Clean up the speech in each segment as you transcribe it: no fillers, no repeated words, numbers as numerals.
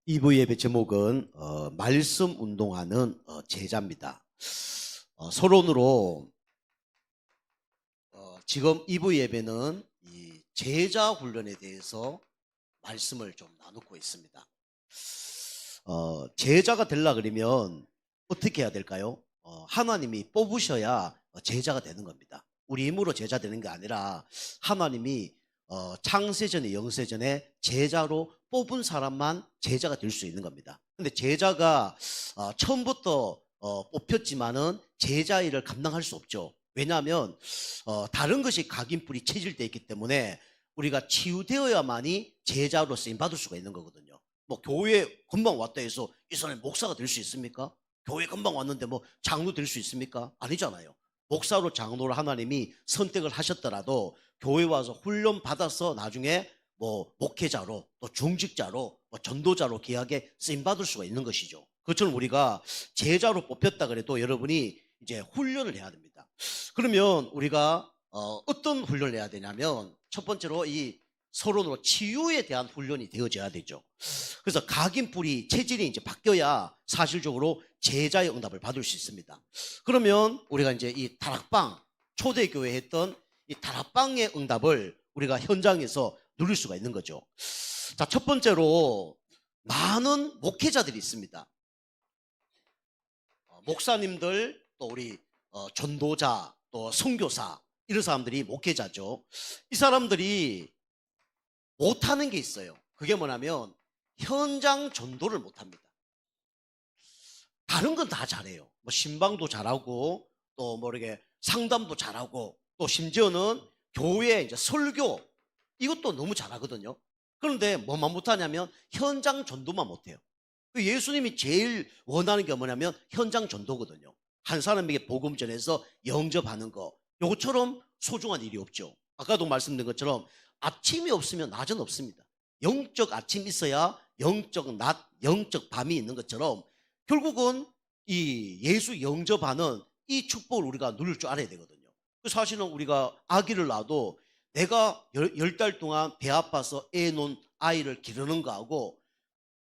2부 예배 제목은 말씀 운동하는 제자입니다. 서론으로 지금 2부 예배는 이 제자 훈련에 대해서 말씀을 좀 나누고 있습니다. 제자가 되려 그러면 어떻게 해야 될까요? 하나님이 뽑으셔야 제자가 되는 겁니다. 우리 힘으로 제자 되는 게 아니라 하나님이 창세전에 영세전에 제자로 뽑은 사람만 제자가 될 수 있는 겁니다. 근데 제자가 처음부터 뽑혔지만은 제자 일을 감당할 수 없죠. 왜냐하면 다른 것이 각인뿔이 체질되어 있기 때문에 우리가 치유되어야만이 제자로 쓰임 받을 수가 있는 거거든요. 뭐 교회 금방 왔다 해서 이 사람이 목사가 될 수 있습니까? 교회 금방 왔는데 뭐 장로 될 수 있습니까? 아니잖아요. 목사로 장로를 하나님이 선택을 하셨더라도 교회 와서 훈련 받아서 나중에 뭐 목회자로 또 중직자로 뭐 전도자로 귀하게 쓰임 받을 수가 있는 것이죠. 그것처럼 우리가 제자로 뽑혔다 그래도 여러분이 이제 훈련을 해야 됩니다. 그러면 우리가 어떤 훈련을 해야 되냐면 첫 번째로 이 서론으로 치유에 대한 훈련이 되어져야 되죠. 그래서 각인뿔이 체질이 이제 바뀌어야 사실적으로 제자의 응답을 받을 수 있습니다. 그러면 우리가 이제 이 다락방 초대교회 했던 이 다락방의 응답을 우리가 현장에서 누릴 수가 있는 거죠. 자, 첫 번째로 많은 목회자들이 있습니다. 목사님들 또 우리 전도자 또 선교사 이런 사람들이 목회자죠. 이 사람들이 못하는 게 있어요. 그게 뭐냐면 현장 전도를 못합니다. 다른 건 다 잘해요. 뭐 신방도 잘하고 또 뭐 이렇게 상담도 잘하고 또 심지어는 교회 이제 설교 이것도 너무 잘하거든요. 그런데 뭐만 못하냐면 현장 전도만 못해요. 예수님이 제일 원하는 게 뭐냐면 현장 전도거든요. 한 사람에게 복음 전해서 영접하는 거 요것처럼 소중한 일이 없죠. 아까도 말씀드린 것처럼 아침이 없으면 낮은 없습니다. 영적 아침이 있어야 영적 낮, 영적 밤이 있는 것처럼 결국은 이 예수 영접하는 이 축복을 우리가 누릴 줄 알아야 되거든요. 사실은 우리가 아기를 낳아도 내가 10달 동안 배 아파서 애 놓은 아이를 기르는 거하고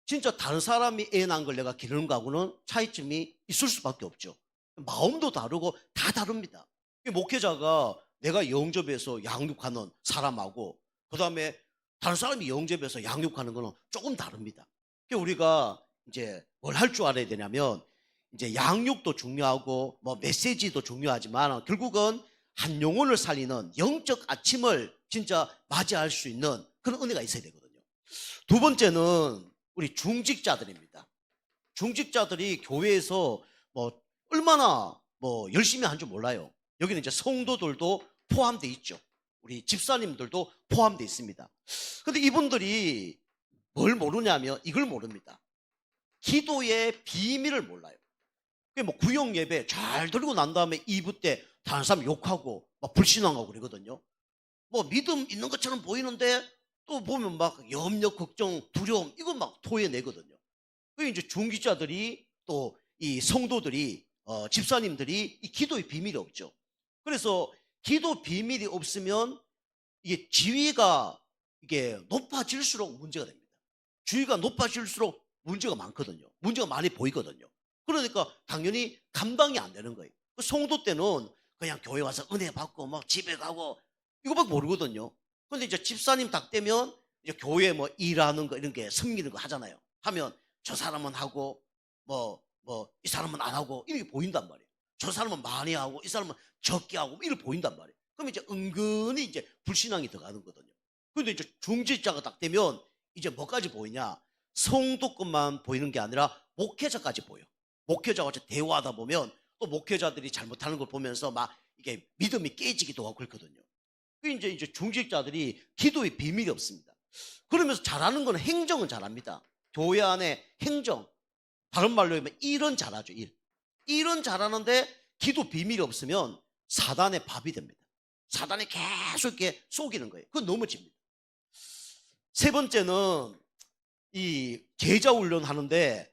진짜 다른 사람이 애 낳은 걸 내가 기르는 거하고는 차이점이 있을 수밖에 없죠. 마음도 다르고 다 다릅니다. 목회자가 내가 영접해서 양육하는 사람하고 그다음에 다른 사람이 영접해서 양육하는 거는 조금 다릅니다. 우리가 이제 뭘 할 줄 알아야 되냐면 이제 양육도 중요하고 뭐 메시지도 중요하지만 결국은 한 영혼을 살리는 영적 아침을 진짜 맞이할 수 있는 그런 은혜가 있어야 되거든요. 두 번째는 우리 중직자들입니다. 중직자들이 교회에서 뭐 얼마나 뭐 열심히 한 줄 몰라요. 여기는 이제 성도들도 포함되어 있죠. 우리 집사님들도 포함되어 있습니다. 근데 이분들이 뭘 모르냐면 이걸 모릅니다. 기도의 비밀을 몰라요. 뭐 구역 예배 잘 들고 난 다음에 2부 때 다른 사람 욕하고 막 불신앙하고 그러거든요. 뭐 믿음 있는 것처럼 보이는데 또 보면 막 염려, 걱정, 두려움 이거 막 토해내거든요. 그게 이제 중직자들이 또 이 성도들이 집사님들이 이 기도의 비밀이 없죠. 그래서 기도 비밀이 없으면 이게 지위가 이게 높아질수록 문제가 됩니다. 지위가 높아질수록 문제가 많거든요. 문제가 많이 보이거든요. 그러니까 당연히 감당이 안 되는 거예요. 성도 때는 그냥 교회 와서 은혜 받고 막 집에 가고 이거밖에 모르거든요. 근데 이제 집사님 딱 되면 이제 교회 뭐 일하는 거 이런 게 섬기는 거 하잖아요. 하면 저 사람은 하고 뭐 이 사람은 안 하고 이렇게 보인단 말이에요. 저 사람은 많이 하고 이 사람은 적게 하고 이렇게 보인단 말이에요. 그럼 이제 은근히 이제 불신앙이 들어가는 거거든요. 근데 이제 중직자가 딱 되면 이제 뭐까지 보이냐? 성도급만 보이는 게 아니라 목회자까지 보여. 목회자와 대화하다 보면 또 목회자들이 잘못하는 걸 보면서 막 이게 믿음이 깨지기도 하고 그렇거든요. 이제 중직자들이 기도의 비밀이 없습니다. 그러면서 잘하는 건 행정은 잘합니다. 교회 안에 행정, 다른 말로 하면 일은 잘하죠. 일은 잘하는데 기도 비밀이 없으면 사단의 밥이 됩니다. 사단이 계속 이렇게 속이는 거예요. 그건 넘어집니다. 세 번째는 이 제자 훈련 하는데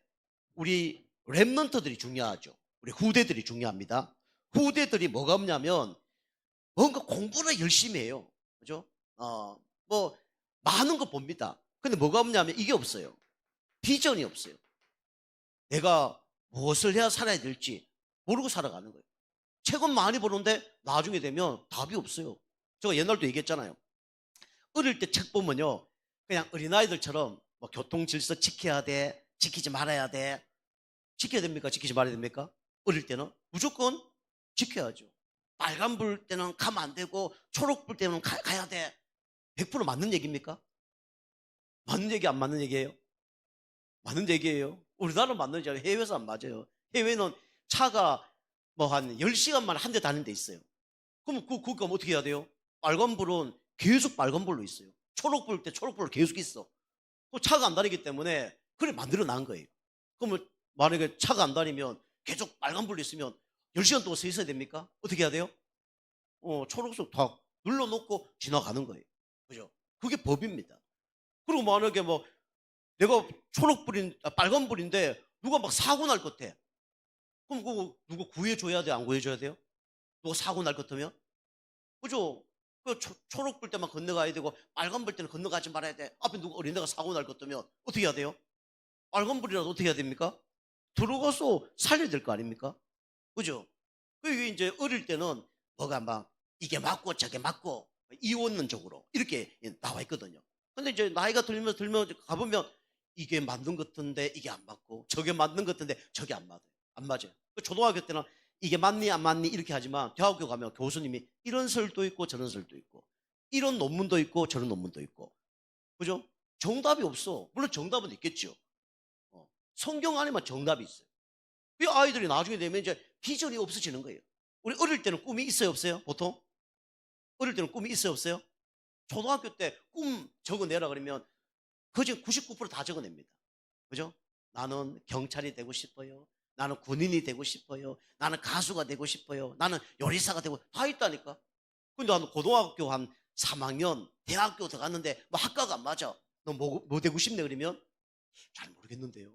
우리 랩런트들이 중요하죠. 우리 후대들이 중요합니다. 후대들이 뭐가 없냐면 뭔가 공부를 열심히 해요. 그죠? 뭐 많은 거 봅니다. 근데 뭐가 없냐면 이게 없어요. 비전이 없어요. 내가 무엇을 해야 살아야 될지 모르고 살아가는 거예요. 책은 많이 보는데 나중에 되면 답이 없어요. 제가 옛날도 얘기했잖아요. 어릴 때 책 보면요, 그냥 어린아이들처럼 뭐 교통 질서 지켜야 돼, 지키지 말아야 돼. 지켜야 됩니까? 지키지 말아야 됩니까? 어릴 때는 무조건 지켜야죠. 빨간 불 때는 가면 안 되고 초록 불 때는 가야 돼. 100% 맞는 얘기입니까? 맞는 얘기, 안 맞는 얘기예요? 맞는 얘기예요. 우리나라는 맞는 얘기예요. 해외에서 안 맞아요. 해외는 차가 뭐 한 10시간 만에 한 대 다니는 데 있어요. 그럼 그거 어떻게 해야 돼요? 빨간 불은 계속 빨간 불로 있어요. 초록 불 때 초록 불로 계속 있어. 그 차가 안 다니기 때문에 그래 만들어 놓은 거예요. 그러면 만약에 차가 안 다니면 계속 빨간 불로 있으면 10시간 동안 서 있어야 됩니까? 어떻게 해야 돼요? 초록색 다 눌러놓고 지나가는 거예요. 그죠? 그게 법입니다. 그리고 만약에 뭐 내가 빨간 불인데 누가 막 사고 날 것 같아. 그럼 그거 누구 구해줘야 돼? 안 구해줘야 돼요? 누가 사고 날 것 같으면? 그죠? 그 초록불 때만 건너가야 되고 빨간불 때는 건너가지 말아야 돼. 앞에 누가 어린애가 사고 날 것 같으면 어떻게 해야 돼요? 빨간불이라도 어떻게 해야 됩니까? 들어가서 살려야 될 거 아닙니까? 그죠? 그게 이제 어릴 때는 뭐가 막 이게 맞고 저게 맞고 이원론적으로 이렇게 나와 있거든요. 근데 이제 나이가 들면서 가보면 이게 맞는 것 같은데 이게 안 맞고 저게 맞는 것 같은데 저게 안 맞아요. 안 맞아요. 초등학교 때는 이게 맞니 안 맞니 이렇게 하지만 대학교 가면 교수님이 이런 설도 있고 저런 설도 있고 이런 논문도 있고 저런 논문도 있고 그죠? 정답이 없어. 물론 정답은 있겠죠. 성경 안에만 정답이 있어요. 이 아이들이 나중에 되면 이제 비전이 없어지는 거예요. 우리 어릴 때는 꿈이 있어요, 없어요? 보통? 어릴 때는 꿈이 있어요, 없어요? 초등학교 때 꿈 적어내라 그러면 그중 99%다 적어냅니다. 그죠? 나는 경찰이 되고 싶어요. 나는 군인이 되고 싶어요. 나는 가수가 되고 싶어요. 나는 요리사가 되고 다 있다니까. 근데 나는 고등학교 한 3학년 대학교 들어갔는데 뭐 학과가 안 맞아. 너 뭐 되고 싶네 그러면 잘 모르겠는데요.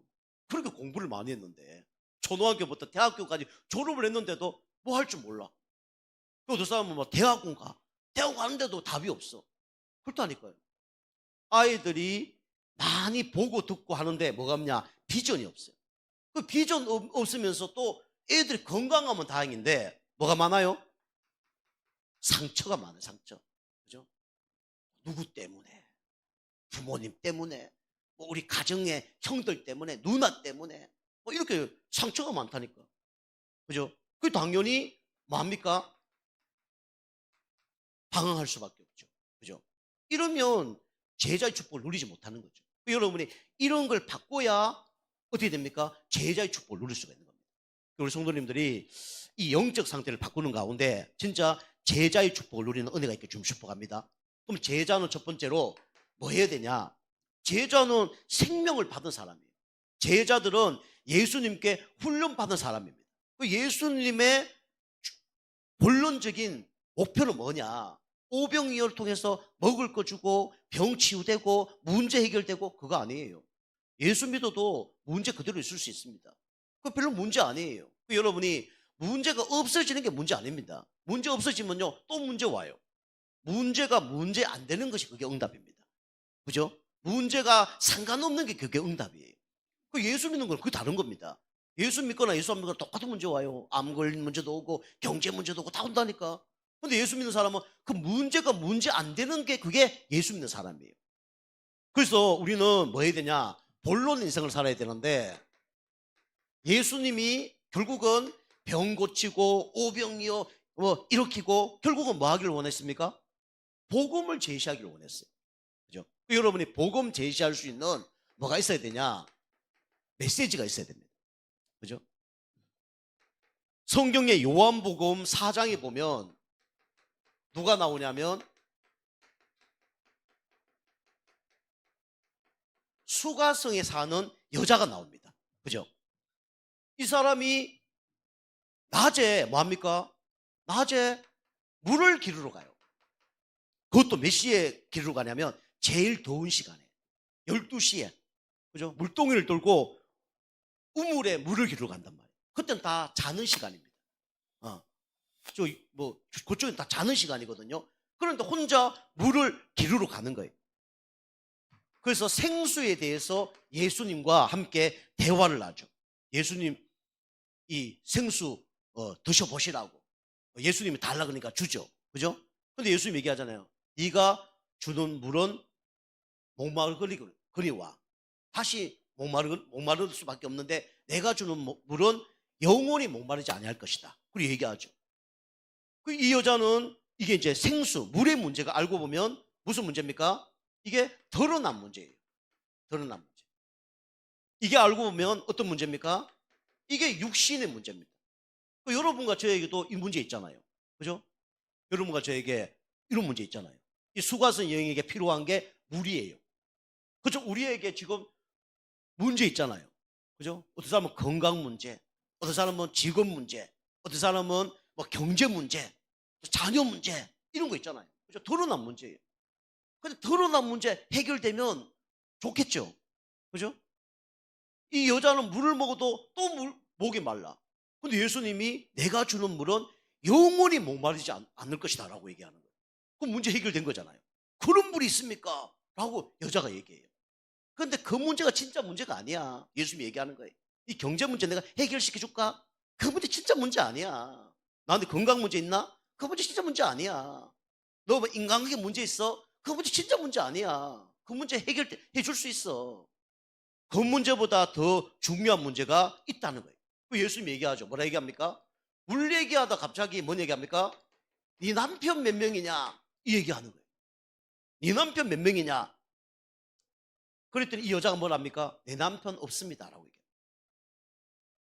그렇게 공부를 많이 했는데 초등학교부터 대학교까지 졸업을 했는데도 뭐 할 줄 몰라. 그 사람은 뭐 대학원 가. 대학원 가는데도 답이 없어. 그렇다니까요. 아이들이 많이 보고 듣고 하는데 뭐가 없냐? 비전이 없어요. 그 비전 없으면서 또 애들이 건강하면 다행인데 뭐가 많아요? 상처가 많아요. 상처. 그죠? 누구 때문에? 부모님 때문에? 뭐 우리 가정의 형들 때문에? 누나 때문에? 뭐 이렇게 상처가 많다니까. 그죠? 그 당연히 뭡니까? 방황할 수밖에 없죠. 그죠? 이러면 제자의 축복을 누리지 못하는 거죠. 여러분이 이런 걸 바꿔야 어떻게 됩니까? 제자의 축복을 누릴 수가 있는 겁니다. 우리 성도님들이 이 영적 상태를 바꾸는 가운데 진짜 제자의 축복을 누리는 은혜가 있게 좀 축복합니다. 그럼 제자는 첫 번째로 뭐 해야 되냐? 제자는 생명을 받은 사람이에요. 제자들은 예수님께 훈련받은 사람입니다. 예수님의 본론적인 목표는 뭐냐? 오병이어를 통해서 먹을 거 주고 병 치유되고 문제 해결되고 그거 아니에요. 예수 믿어도 문제 그대로 있을 수 있습니다. 그거 별로 문제 아니에요. 여러분이 문제가 없어지는 게 문제 아닙니다. 문제 없어지면요 또 문제 와요. 문제가 문제 안 되는 것이 그게 응답입니다. 그죠? 문제가 상관없는 게 그게 응답이에요. 그 예수 믿는 건 그게 다른 겁니다. 예수 믿거나 예수 안 믿거나 똑같은 문제 와요. 암 걸린 문제도 오고 경제 문제도 오고 다 온다니까. 근데 예수 믿는 사람은 그 문제가 문제 안 되는 게 그게 예수 믿는 사람이에요. 그래서 우리는 뭐 해야 되냐? 본론 인생을 살아야 되는데 예수님이 결국은 병 고치고 오병이어 뭐 일으키고 결국은 뭐 하기를 원했습니까? 복음을 제시하기를 원했어요. 그죠? 여러분이 복음 제시할 수 있는 뭐가 있어야 되냐? 메시지가 있어야 됩니다. 그죠? 성경의 요한복음 4장에 보면 누가 나오냐면 수가성에 사는 여자가 나옵니다. 그죠? 이 사람이 낮에 뭐합니까? 낮에 물을 기르러 가요. 그것도 몇 시에 기르러 가냐면 제일 더운 시간에 12시에 그죠? 물동이를 돌고 우물에 물을 기르러 간단 말이에요. 그때는 다 자는 시간입니다. 그쪽은 다 자는 시간이거든요. 그런데 혼자 물을 기르러 가는 거예요. 그래서 생수에 대해서 예수님과 함께 대화를 하죠. 예수님 이 생수 드셔보시라고. 예수님이 달라 그러니까 주죠. 그죠? 근데 예수님 얘기하잖아요. 네가 주는 물은 목마를 거리와 다시 목마를 수밖에 없는데 내가 주는 물은 영원히 목마르지 아니할 것이다. 그리고 얘기하죠. 이 여자는 이게 이제 생수, 물의 문제가 알고 보면 무슨 문제입니까? 이게 드러난 문제예요. 드러난 문제. 이게 알고 보면 어떤 문제입니까? 이게 육신의 문제입니다. 여러분과 저에게도 이 문제 있잖아요. 그죠? 여러분과 저에게 이런 문제 있잖아요. 이 수가성 여행에게 필요한 게 물이에요. 그죠? 우리에게 지금 문제 있잖아요. 그죠? 어떤 사람은 건강 문제, 어떤 사람은 직업 문제, 어떤 사람은 뭐 경제 문제, 자녀 문제, 이런 거 있잖아요. 그죠? 드러난 문제예요. 근데 드러난 문제 해결되면 좋겠죠. 그죠? 이 여자는 물을 먹어도 또 목이 말라. 근데 예수님이 내가 주는 물은 영원히 목마르지 않을 것이다 라고 얘기하는 거예요. 그럼 문제 해결된 거잖아요. 그런 물이 있습니까? 라고 여자가 얘기해요. 그런데 그 문제가 진짜 문제가 아니야. 예수님이 얘기하는 거예요. 이 경제 문제 내가 해결시켜 줄까? 그 문제 진짜 문제 아니야. 나한테 건강 문제 있나? 그 문제 진짜 문제 아니야. 너 뭐 인간관계 문제 있어? 그 문제 진짜 문제 아니야. 그 문제 해결해 줄 수 있어. 그 문제보다 더 중요한 문제가 있다는 거예요. 예수님이 얘기하죠. 뭐라 얘기합니까? 물 얘기하다 갑자기 뭔 얘기합니까? 네 남편 몇 명이냐? 이 얘기하는 거예요. 네 남편 몇 명이냐? 그랬더니 이 여자가 뭐랍니까? 내 남편 없습니다 라고 얘기해요.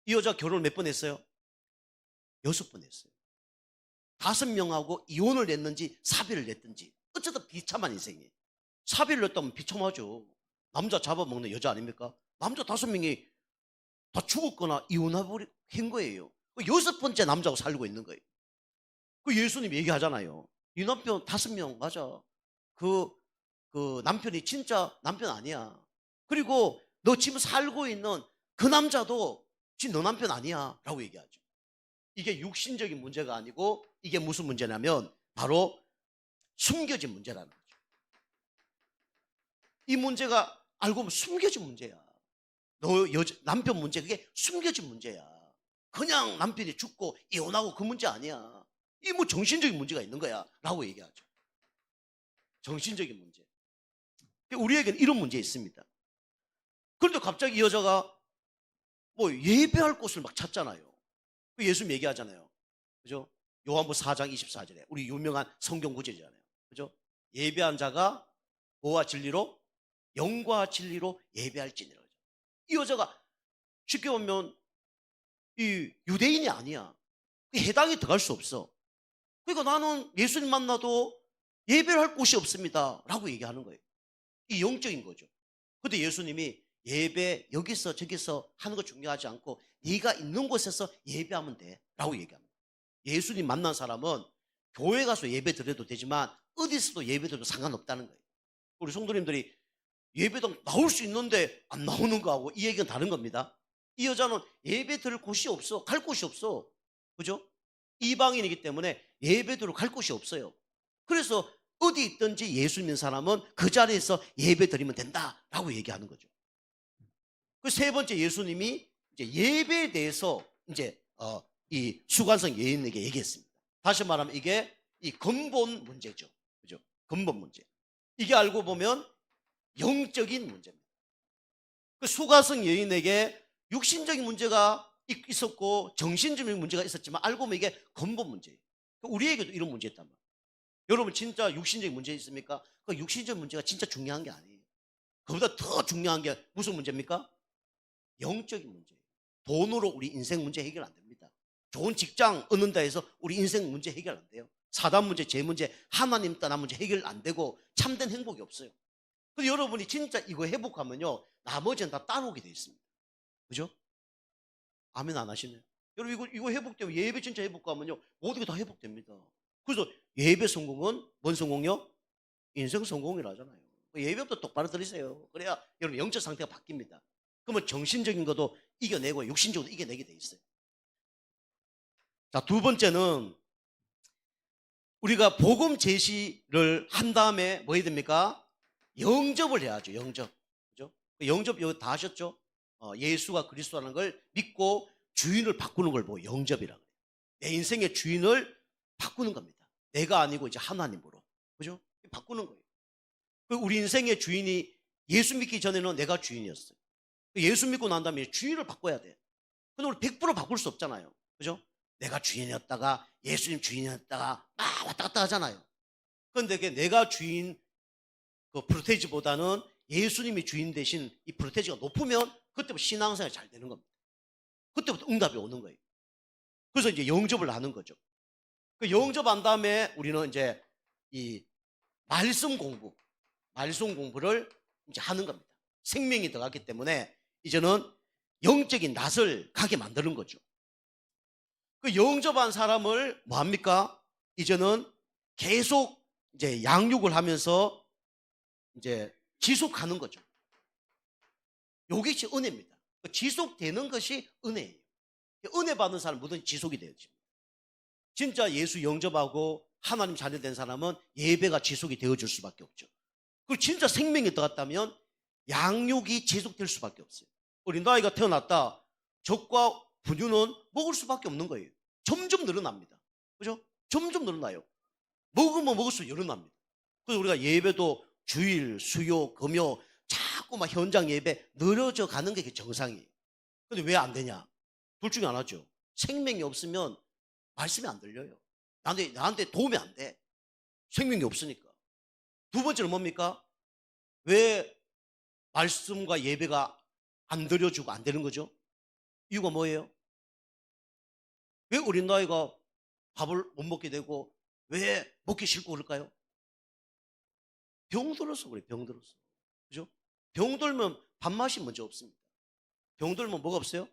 이 여자 결혼을 몇 번 했어요? 6번 했어요. 5명하고 이혼을 냈는지 사비를 냈든지 어쩌다 비참한 인생이에요. 사비를 냈다면 비참하죠. 남자 잡아먹는 여자 아닙니까? 남자 5명이 다 죽었거나 이혼해버린 거예요. 6번째 남자하고 살고 있는 거예요. 그 예수님 얘기하잖아요. 이 남편 5명 맞아. 그 남편이 진짜 남편 아니야. 그리고 너 지금 살고 있는 그 남자도 지금 너 남편 아니야 라고 얘기하죠. 이게 육신적인 문제가 아니고 이게 무슨 문제냐면 바로 숨겨진 문제라는 거죠. 이 문제가 알고 보면 숨겨진 문제야. 너 남편 문제 그게 숨겨진 문제야. 그냥 남편이 죽고 이혼하고 그 문제 아니야. 이 뭐 정신적인 문제가 있는 거야 라고 얘기하죠. 정신적인 문제. 우리에게는 이런 문제 있습니다. 그런데 갑자기 이 여자가 뭐 예배할 곳을 막 찾잖아요. 예수님 얘기하잖아요. 그죠? 요한복음 4장 24절에 우리 유명한 성경 구절이잖아요. 그죠? 예배한 자가 뭐와 진리로? 영과 진리로 예배할지니라. 이 여자가 쉽게 보면 이 유대인이 아니야. 해당이 들어갈 수 없어. 그러니까 나는 예수님 만나도 예배를 할 곳이 없습니다 라고 얘기하는 거예요. 이 영적인 거죠. 근데 예수님이 예배 여기서 저기서 하는 거 중요하지 않고 네가 있는 곳에서 예배하면 돼 라고 얘기합니다. 예수님 만난 사람은 교회 가서 예배 드려도 되지만 어디서도 예배 드려도 상관없다는 거예요. 우리 성도님들이 예배당 나올 수 있는데 안 나오는 거하고 이 얘기는 다른 겁니다. 이 여자는 예배 드릴 곳이 없어. 갈 곳이 없어. 그죠? 이방인이기 때문에 예배 드리러 갈 곳이 없어요. 그래서 어디 있든지 예수 믿는 사람은 그 자리에서 예배 드리면 된다라고 얘기하는 거죠. 그 세 번째 예수님이 이제 예배에 대해서 이제 이 수관성 여인에게 얘기했습니다. 다시 말하면 이게 이 근본 문제죠. 그죠? 근본 문제. 이게 알고 보면 영적인 문제입니다. 그 수가성 여인에게 육신적인 문제가 있었고 정신적인 문제가 있었지만 알고 보면 이게 근본 문제예요. 우리에게도 이런 문제 있단 말이에요. 여러분 진짜 육신적인 문제 있습니까? 그 육신적인 문제가 진짜 중요한 게 아니에요. 그보다 더 중요한 게 무슨 문제입니까? 영적인 문제예요. 돈으로 우리 인생 문제 해결 안 됩니다. 좋은 직장 얻는다 해서 우리 인생 문제 해결 안 돼요. 사단 문제, 재 문제, 하나님 떠난 문제 해결 안 되고 참된 행복이 없어요. 근데 여러분이 진짜 이거 회복하면요 나머지는 다 따라오게 돼 있습니다. 그죠? 아멘 안 하시네요. 여러분 이거 회복되면 예배 진짜 회복하면요 모든 게 다 회복됩니다. 그래서 예배 성공은 뭔 성공이요? 인생 성공이라잖아요. 예배부터 똑바로 드리세요. 그래야 여러분 영적 상태가 바뀝니다. 그러면 정신적인 것도 이겨내고 육신적으로 이겨내게 돼 있어요. 자, 두 번째는 우리가 복음 제시를 한 다음에 뭐 해야 됩니까? 영접을 해야죠. 영접. 그죠? 영접 여기 다 하셨죠? 예수가 그리스도라는 걸 믿고 주인을 바꾸는 걸 보고 영접이라고 해요. 내 인생의 주인을 바꾸는 겁니다. 내가 아니고 이제 하나님으로. 그죠? 바꾸는 거예요. 우리 인생의 주인이 예수 믿기 전에는 내가 주인이었어요. 예수 믿고 난 다음에 주인을 바꿔야 돼. 근데 우리 100% 바꿀 수 없잖아요. 그죠? 내가 주인이었다가 예수님 주인이었다가 막 왔다 갔다 하잖아요. 그런데 내가 주인 그 프로테이지보다는 예수님이 주인 대신 이 프로테이지가 높으면 그때부터 신앙생활이 잘 되는 겁니다. 그때부터 응답이 오는 거예요. 그래서 이제 영접을 하는 거죠. 그 영접한 다음에 우리는 이제 이 말씀 공부를 이제 하는 겁니다. 생명이 들어갔기 때문에 이제는 영적인 낯을 가게 만드는 거죠. 그 영접한 사람을 뭐 합니까? 이제는 계속 이제 양육을 하면서 이제 지속하는 거죠. 요것이 은혜입니다. 지속되는 것이 은혜예요. 은혜 받는 사람 뭐든 지속이 되어집니다. 진짜 예수 영접하고 하나님 자녀 된 사람은 예배가 지속이 되어줄 수밖에 없죠. 그리고 진짜 생명이 들어갔다면 양육이 지속될 수밖에 없어요. 어린 아이가 태어났다. 젖과 분유는 먹을 수밖에 없는 거예요. 점점 늘어납니다. 그죠? 점점 늘어나요. 먹으면 먹을수록 늘어납니다. 그래서 우리가 예배도 주일, 수요, 금요 자꾸 막 현장 예배 늘어져 가는 게 정상이에요. 근데 왜 안 되냐? 둘 중에 하나죠. 생명이 없으면 말씀이 안 들려요. 나한테 도움이 안 돼. 생명이 없으니까. 두 번째는 뭡니까? 왜 말씀과 예배가 안 드려주고 안 되는 거죠? 이유가 뭐예요? 왜 어린 나이가 밥을 못 먹게 되고 왜 먹기 싫고 그럴까요? 병들어서 그래요. 병들어서. 그죠? 병들면 밥맛이 먼저 없습니다. 병들면 뭐가 없어요?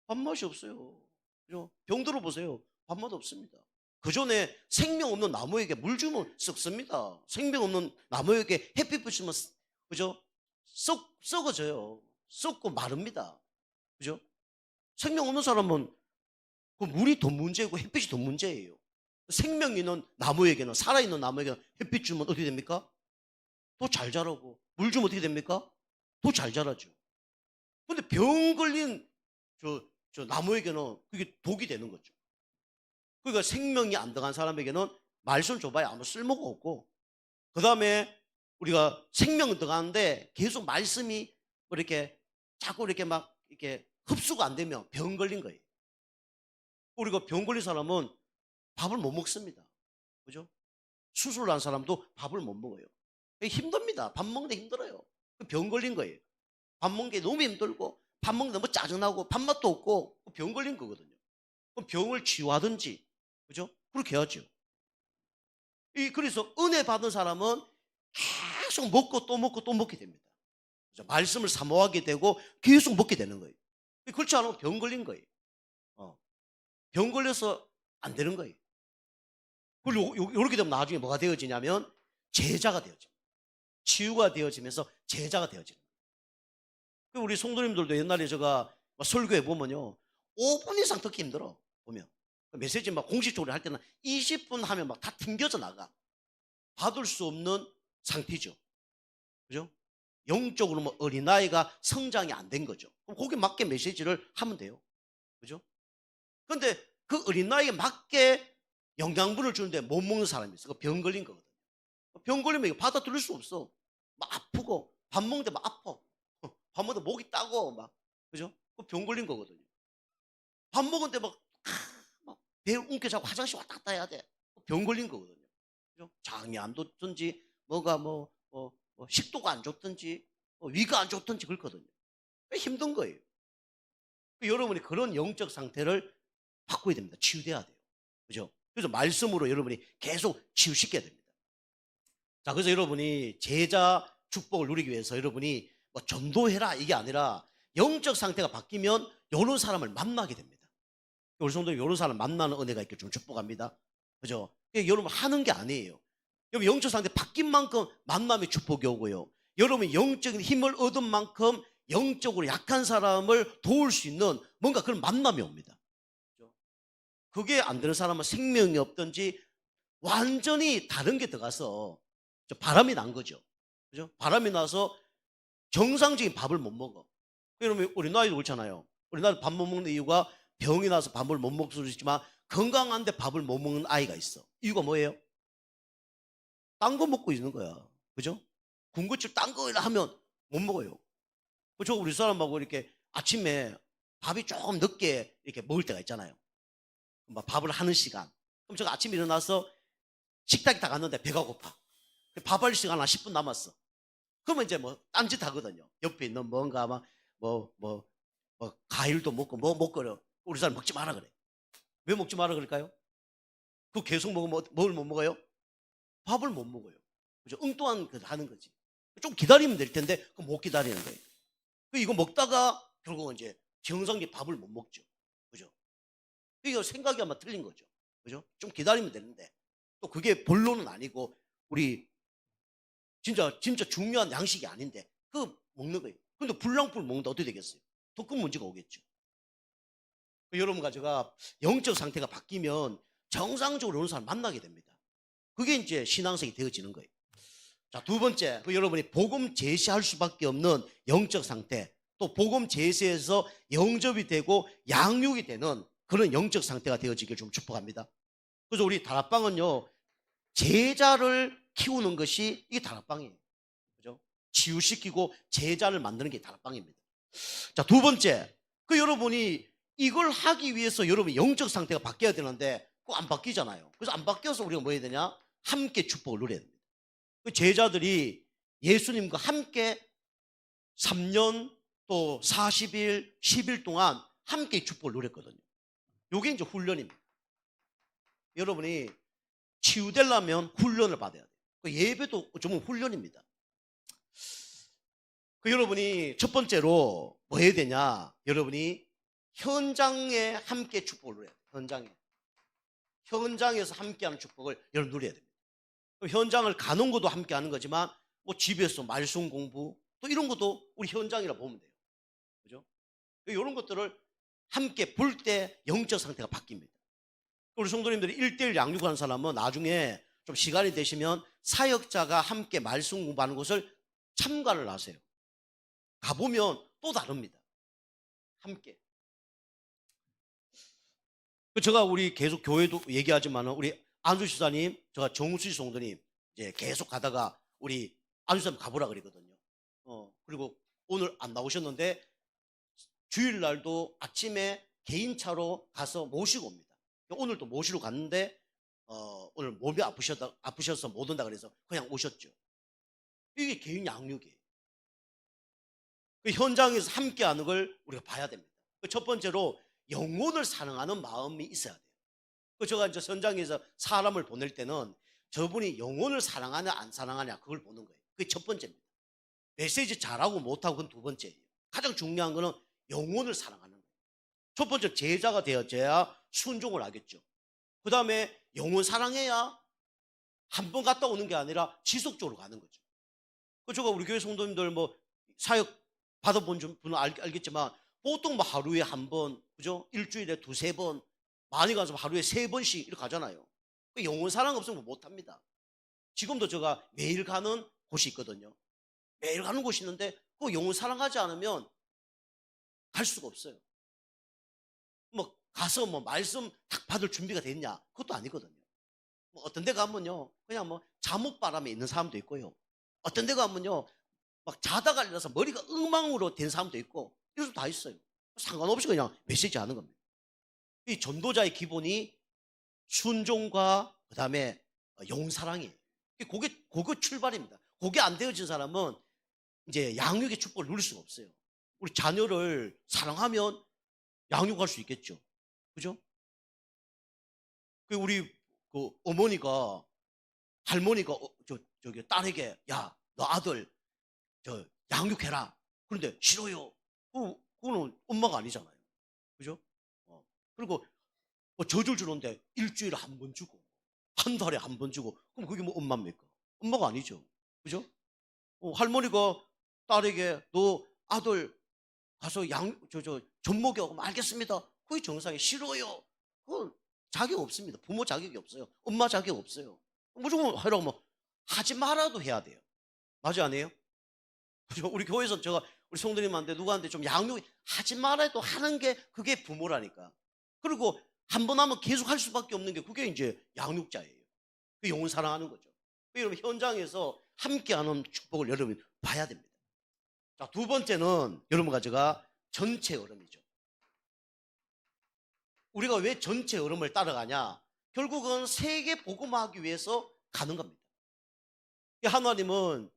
밥맛이 없어요. 그죠? 병들어 보세요. 밥맛 없습니다. 그 전에 생명 없는 나무에게 물 주면 썩습니다. 생명 없는 나무에게 햇빛 비추면 그죠? 썩어져요. 썩고 마릅니다. 그죠? 생명 없는 사람은 그 물이 더 문제고 햇빛이 더 문제예요. 생명 있는 나무에게는, 살아있는 나무에게는 햇빛 주면 어떻게 됩니까? 더 잘 자라고. 물 주면 어떻게 됩니까? 더 잘 자라죠. 근데 병 걸린 저 나무에게는 그게 독이 되는 거죠. 그러니까 생명이 안 들어간 사람에게는 말씀 줘봐야 아무 쓸모가 없고, 그 다음에 우리가 생명은 들어가는데 계속 말씀이 뭐 이렇게 자꾸 이렇게 막 이렇게 흡수가 안 되면 병 걸린 거예요. 우리가 병 걸린 사람은 밥을 못 먹습니다. 그죠? 수술을 한 사람도 밥을 못 먹어요. 힘듭니다. 밥 먹는데 힘들어요. 병 걸린 거예요. 밥 먹는 게 너무 힘들고, 밥 먹는데 너무 짜증나고, 밥맛도 없고, 병 걸린 거거든요. 그럼 병을 치유하든지, 그죠? 그렇게 해야죠. 그래서 은혜 받은 사람은 계속 먹고 또 먹고 또 먹게 됩니다. 그죠? 말씀을 사모하게 되고, 계속 먹게 되는 거예요. 그렇지 않으면 병 걸린 거예요. 병 걸려서 안 되는 거예요. 그리고 이렇게 되면 나중에 뭐가 되어지냐면 제자가 되어집니다. 치유가 되어지면서 제자가 되어지는 거예요. 우리 성도님들도 옛날에 제가 설교해 보면요, 5분 이상 듣기 힘들어. 보면 메시지 막 공식적으로 할 때는 20분 하면 막 다 튕겨져 나가. 받을 수 없는 상태죠. 그죠? 영적으로 뭐 어린아이가 성장이 안 된 거죠. 그럼 거기에 맞게 메시지를 하면 돼요. 그죠? 그런데 그 어린아이에 맞게 영양분을 주는데 못 먹는 사람이 있어. 병 걸린 거거든요. 병 걸리면 이거 받아들일 수 없어. 막 아프고, 밥 먹는데 막 아파. 밥 먹는데 목이 따고, 막. 그죠? 병 걸린 거거든요. 밥 먹는데 막 배를 움켜잡고 화장실 왔다 갔다 해야 돼. 병 걸린 거거든요. 그죠? 장이 안 좋든지, 뭐가 식도가 안 좋든지, 위가 안 좋든지 그렇거든요. 힘든 거예요. 여러분이 그런 영적 상태를 바꿔야 됩니다. 치유돼야 돼요. 그죠? 그래서 말씀으로 여러분이 계속 치유시켜야 됩니다. 자, 그래서 여러분이 제자 축복을 누리기 위해서 여러분이 뭐 전도해라 이게 아니라 영적 상태가 바뀌면 이런 사람을 만나게 됩니다. 우리 성도님 이런 사람 만나는 은혜가 있길 좀 축복합니다. 그죠? 여러분 하는 게 아니에요. 여러분 영적 상태 바뀐 만큼 만남의 축복이 오고요. 여러분이 영적인 힘을 얻은 만큼 영적으로 약한 사람을 도울 수 있는 뭔가 그런 만남이 옵니다. 그게 안 되는 사람은 생명이 없든지 완전히 다른 게 들어가서 바람이 난 거죠. 그죠? 바람이 나서 정상적인 밥을 못 먹어. 그러면 우리나라도 그렇잖아요. 우리나라 밥 못 먹는 이유가 병이 나서 밥을 못 먹을 수도 있지만 건강한데 밥을 못 먹는 아이가 있어. 이유가 뭐예요? 딴 거 먹고 있는 거야. 그죠? 군것질 딴 거 하면 못 먹어요. 그죠? 우리 사람하고 이렇게 아침에 밥이 조금 늦게 이렇게 먹을 때가 있잖아요. 막 밥을 하는 시간. 그럼 제가 아침에 일어나서 식탁에 다 갔는데 배가 고파. 밥할 시간 한 10분 남았어. 그러면 이제 뭐 딴짓 하거든요. 옆에 있는 뭔가 막 과일도 먹고 뭐 먹고 우리 사람 먹지 마라 그래. 왜 먹지 마라 그럴까요? 그거 계속 먹으면 뭘 못 먹어요? 밥을 못 먹어요. 그죠? 엉뚱한 그 하는 거지. 좀 기다리면 될 텐데 그거 못 기다리는 거예요. 이거 먹다가 결국은 이제 정상적인 밥을 못 먹죠. 그죠? 이거 생각이 아마 틀린 거죠. 그죠? 좀 기다리면 되는데 또 그게 본론은 아니고 우리 진짜 중요한 양식이 아닌데 그거 먹는 거예요. 근데 불량불 먹는다 어떻게 되겠어요? 더 큰 문제가 오겠죠. 여러분과 제가 영적 상태가 바뀌면 정상적으로 오는 사람 만나게 됩니다. 그게 이제 신앙생이 되어지는 거예요. 자, 두 번째, 여러분이 복음 제시할 수밖에 없는 영적 상태, 또 복음 제시에서 영접이 되고 양육이 되는 그런 영적 상태가 되어지길 좀 축복합니다. 그래서 우리 다락방은요, 제자를 키우는 것이 이게 다락방이에요. 그죠? 치유시키고 제자를 만드는 게 다락방입니다. 자, 두 번째, 여러분이 이걸 하기 위해서 여러분 영적 상태가 바뀌어야 되는데 그거 안 바뀌잖아요. 그래서 안 바뀌어서 우리가 뭐 해야 되냐? 함께 축복을 누려야 됩니다. 그 제자들이 예수님과 함께 3년 또 40일, 10일 동안 함께 축복을 누렸거든요. 이게 이제 훈련입니다. 여러분이 치유되려면 훈련을 받아야 돼요. 그 예배도 어쩌면 훈련입니다. 여러분이 첫 번째로 뭐 해야 되냐? 여러분이 현장에 함께 축복을 누려야 돼요. 현장에서 함께하는 축복을 여러분 누려야 됩니다. 현장을 가는 것도 함께 하는 거지만 뭐 집에서 말씀 공부 또 이런 것도 우리 현장이라 보면 돼요. 그죠? 이런 것들을 함께 볼 때 영적 상태가 바뀝니다. 우리 성도님들이 1:1 양육하는 사람은 나중에 좀 시간이 되시면 사역자가 함께 말씀 공부하는 곳을 참관을 하세요. 가보면 또 다릅니다. 함께. 제가 우리 계속 교회도 얘기하지만 우리 안수 지사님, 제가 정수지 성도님 이제 계속 가다가 우리 안수 지사님 가보라 그랬거든요. 그리고 오늘 안 나오셨는데 주일날도 아침에 개인차로 가서 모시고 옵니다. 오늘도 모시러 갔는데 오늘 몸이 아프셔서 못 온다 그래서 그냥 오셨죠. 이게 개인 양육이에요. 현장에서 함께하는 걸 우리가 봐야 됩니다. 첫 번째로 영혼을 사랑하는 마음이 있어야 돼요. 제가 이제 현장에서 사람을 보낼 때는 저분이 영혼을 사랑하냐 안 사랑하냐 그걸 보는 거예요. 그게 첫 번째입니다. 메시지 잘하고 못하고 그건 두 번째예요. 가장 중요한 거는 영혼을 사랑하는 거예요. 첫 번째 제자가 되어져야 순종을 하겠죠. 그 다음에 영혼 사랑해야 한 번 갔다 오는 게 아니라 지속적으로 가는 거죠. 제가 우리 교회 성도님들 뭐 사역 받아본 분은 알겠지만 보통 뭐 하루에 한 번, 그죠? 일주일에 두세 번, 많이 가서 하루에 3번씩 이렇게 가잖아요. 영혼 사랑 없으면 못 합니다. 지금도 제가 매일 가는 곳이 있거든요. 매일 가는 곳이 있는데 그 영혼 사랑하지 않으면 갈 수가 없어요. 뭐 가서 뭐 말씀 딱 받을 준비가 됐냐? 그것도 아니거든요. 뭐 어떤 데 가면요, 그냥 뭐 잠옷바람에 있는 사람도 있고요. 어떤 데 가면요, 막 자다가 일어나서 머리가 엉망으로 된 사람도 있고 이것도 다 있어요. 상관없이 그냥 메시지 하는 겁니다. 이 전도자의 기본이 순종과 그 다음에 영사랑이에요. 그게 출발입니다. 그게 안 되어진 사람은 이제 양육의 축복을 누릴 수가 없어요. 우리 자녀를 사랑하면 양육할 수 있겠죠. 그죠? 우리 어머니가 할머니가 저기 딸에게 야, 너 아들 양육해라. 그런데 싫어요. 그거는 엄마가 아니잖아요. 그죠? 그리고 젖을 주는데 일주일에 한 번 주고 한 달에 한 번 주고 그럼 그게 뭐 엄마입니까? 엄마가 아니죠. 그죠? 할머니가 딸에게 너 아들 가서 젖 먹여. 알겠습니다. 그게 정상이 싫어요. 그건 자격 없습니다. 부모 자격이 없어요. 엄마 자격 없어요. 무조건 하라고 뭐 하지 말아도 해야 돼요. 맞아, 아니에요? 그죠? 우리 교회에서 제가 우리 성도님한테 누구한테 좀 양육 하지 말아도 하는 게 그게 부모라니까. 그리고 한 번 하면 계속 할 수밖에 없는 게 그게 이제 양육자예요. 그 영혼 사랑하는 거죠. 여러분 현장에서 함께하는 축복을 여러분 봐야 됩니다. 자, 두 번째는 여러분과 제가 전체 흐름이죠. 우리가 왜 전체 흐름을 따라가냐? 결국은 세계 복음화하기 위해서 가는 겁니다. 하나님은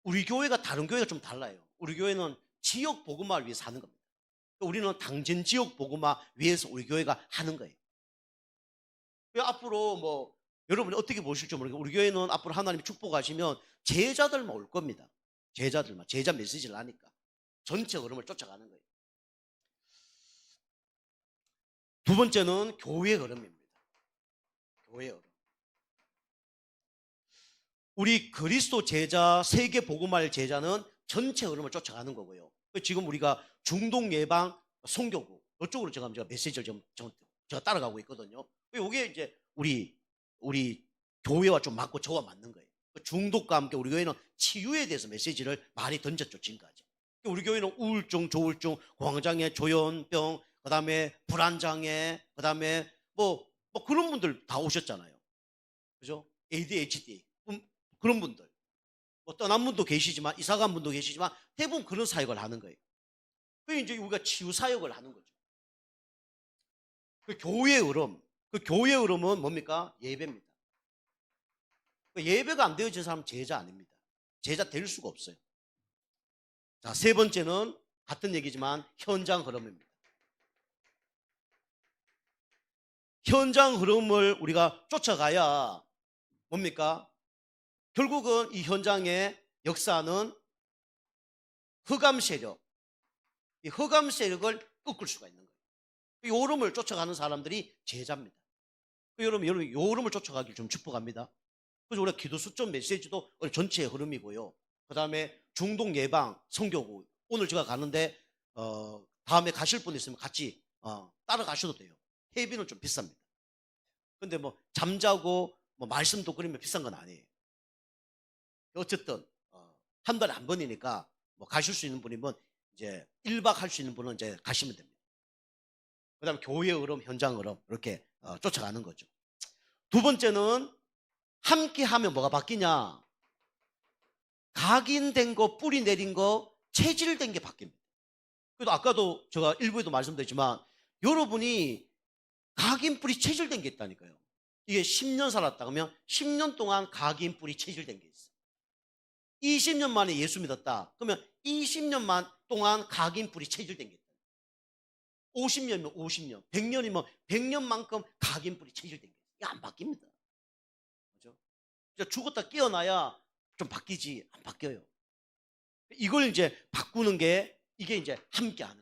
우리 교회가 다른 교회가 좀 달라요. 우리 교회는 지역 복음화를 위해서 하는 겁니다. 우리는 당진 지역 복음화 위해서 우리 교회가 하는 거예요. 앞으로 뭐 여러분이 어떻게 보실지 모르겠어요. 우리 교회는 앞으로 하나님이 축복하시면 제자들만 올 겁니다. 제자들만, 제자 메시지를 하니까 전체 흐름을 쫓아가는 거예요. 두 번째는 교회 흐름입니다. 교회 흐름. 우리 그리스도 제자, 세계 복음화의 제자는 전체 흐름을 쫓아가는 거고요. 지금 우리가 중동 예방 선교구 이쪽으로 제가 메시지를 제가 따라가고 있거든요. 이게 이제 우리 교회와 좀 맞고 저와 맞는 거예요. 중독과 함께 우리 교회는 치유에 대해서 메시지를 많이 던졌죠, 지금까지. 우리 교회는 우울증, 조울증, 공황장애, 조현병, 그다음에 불안장애, 그다음에 뭐 그런 분들 다 오셨잖아요. 그죠? ADHD 그런 분들. 뭐 떠난 분도 계시지만 이사간 분도 계시지만 대부분 그런 사역을 하는 거예요. 그게 이제 우리가 치유 사역을 하는 거죠. 그 교회의 흐름, 그 교회의 흐름은 뭡니까? 예배입니다. 예배가 안 되어진 사람은 제자 아닙니다. 제자 될 수가 없어요. 자, 세 번째는 같은 얘기지만 현장 흐름입니다. 현장 흐름을 우리가 쫓아가야 뭡니까? 결국은 이 현장의 역사는 흑암 세력, 이 흑암 세력을 꺾을 수가 있는 거예요. 이 흐름을 쫓아가는 사람들이 제자입니다. 여러분, 이 흐름을 쫓아가길 좀 축복합니다. 그래서 우리가 기도 수점 메시지도 전체의 흐름이고요. 그 다음에 중동 예방, 선교구. 오늘 제가 가는데 다음에 가실 분 있으면 같이 따라가셔도 돼요. 회비는 좀 비쌉니다. 근데 뭐 잠자고 뭐 말씀도 그리면 비싼 건 아니에요. 어쨌든 한 달에 한 번이니까 뭐 가실 수 있는 분이면 이제 1박 할 수 있는 분은 이제 가시면 됩니다. 그 다음에 교회 흐름, 현장 흐름 이렇게 쫓아가는 거죠. 두 번째는 함께 하면 뭐가 바뀌냐? 각인된 거, 뿌리 내린 거, 체질된 게 바뀝니다. 그래도 아까도 제가 일부에도 말씀드렸지만 여러분이 각인 뿌리 체질된 게 있다니까요. 이게 10년 살았다 그러면 10년 동안 각인 뿌리 체질된 게 있어요. 20년 만에 예수 믿었다 그러면 20년 동안 각인 뿌리 체질된 게 있다. 50년이면 50년, 100년이면 100년만큼 각인 뿌리 체질된 게 있어요. 이게 안 바뀝니다. 그죠? 죽었다 깨어나야 좀 바뀌지 안 바뀌어요. 이걸 이제 바꾸는 게 이게 이제 함께 하는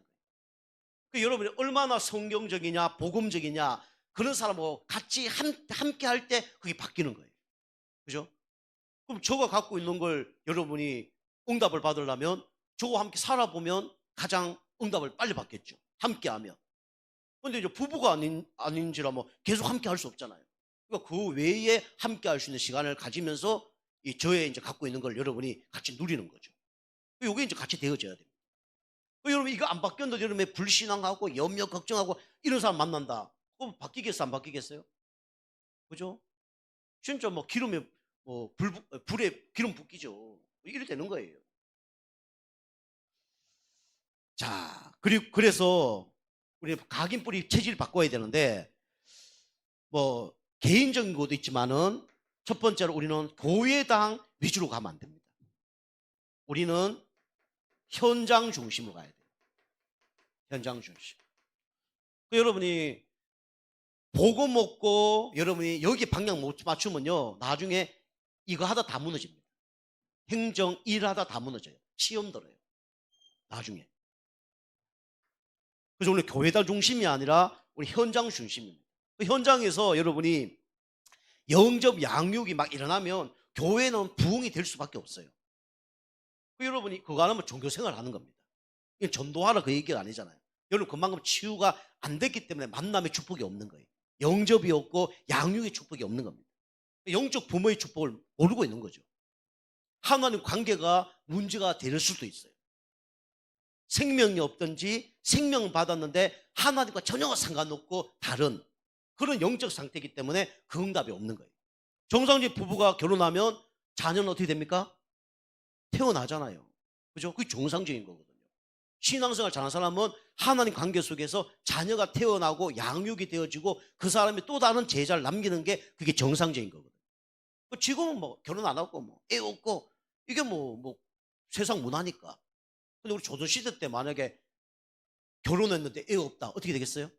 거예요. 여러분이 얼마나 성경적이냐 복음적이냐 그런 사람하고 같이 함께 할 때 그게 바뀌는 거예요. 그죠? 그럼 저가 갖고 있는 걸 여러분이 응답을 받으려면 저와 함께 살아보면 가장 응답을 빨리 받겠죠. 함께 하면. 근데 이제 부부가 아닌지라 뭐 계속 함께 할 수 없잖아요. 그러니까 그 외에 함께 할 수 있는 시간을 가지면서 이 저의 이제 갖고 있는 걸 여러분이 같이 누리는 거죠. 이게 이제 같이 되어져야 됩니다. 여러분 이거 안 바뀌었는데 여러분의 불신앙하고 염려 걱정하고 이런 사람 만난다. 그럼 바뀌겠어 안 바뀌겠어요? 그죠? 진짜 뭐 기름에 불에 기름 붓기죠. 이래 되는 거예요. 자, 그래서 우리 각인 뿌리 체질을 바꿔야 되는데 뭐 개인적인 것도 있지만은 첫 번째로 우리는 교회당 위주로 가면 안 됩니다. 우리는 현장 중심으로 가야 돼요. 현장 중심. 여러분이 보고 먹고 여러분이 여기 방향 못 맞추면요 나중에 이거 하다 다 무너집니다. 행정 일하다 다 무너져요. 시험 들어요. 나중에. 그래서 오늘 교회당 중심이 아니라 우리 현장 중심입니다. 그 현장에서 여러분이 영접 양육이 막 일어나면 교회는 부흥이 될 수밖에 없어요. 여러분이 그거 안 하면 종교생활 하는 겁니다. 전도하라 그 얘기가 아니잖아요. 여러분 그만큼 치유가 안 됐기 때문에 만남의 축복이 없는 거예요. 영접이 없고 양육의 축복이 없는 겁니다. 영적 부모의 축복을 모르고 있는 거죠. 하나님 관계가 문제가 될 수도 있어요. 생명이 없든지 생명을 받았는데 하나님과 전혀 상관없고 다른 그런 영적 상태이기 때문에 그 응답이 없는 거예요. 정상적인 부부가 결혼하면 자녀는 어떻게 됩니까? 태어나잖아요. 그죠? 그게 정상적인 거거든요. 신앙생활 잘하는 사람은 하나님 관계 속에서 자녀가 태어나고 양육이 되어지고 그 사람이 또 다른 제자를 남기는 게 그게 정상적인 거거든요. 지금은 뭐 결혼 안 하고 뭐 애 없고 이게 뭐 세상 문화니까. 근데 우리 조선시대 때 만약에 결혼했는데 애 없다. 어떻게 되겠어요?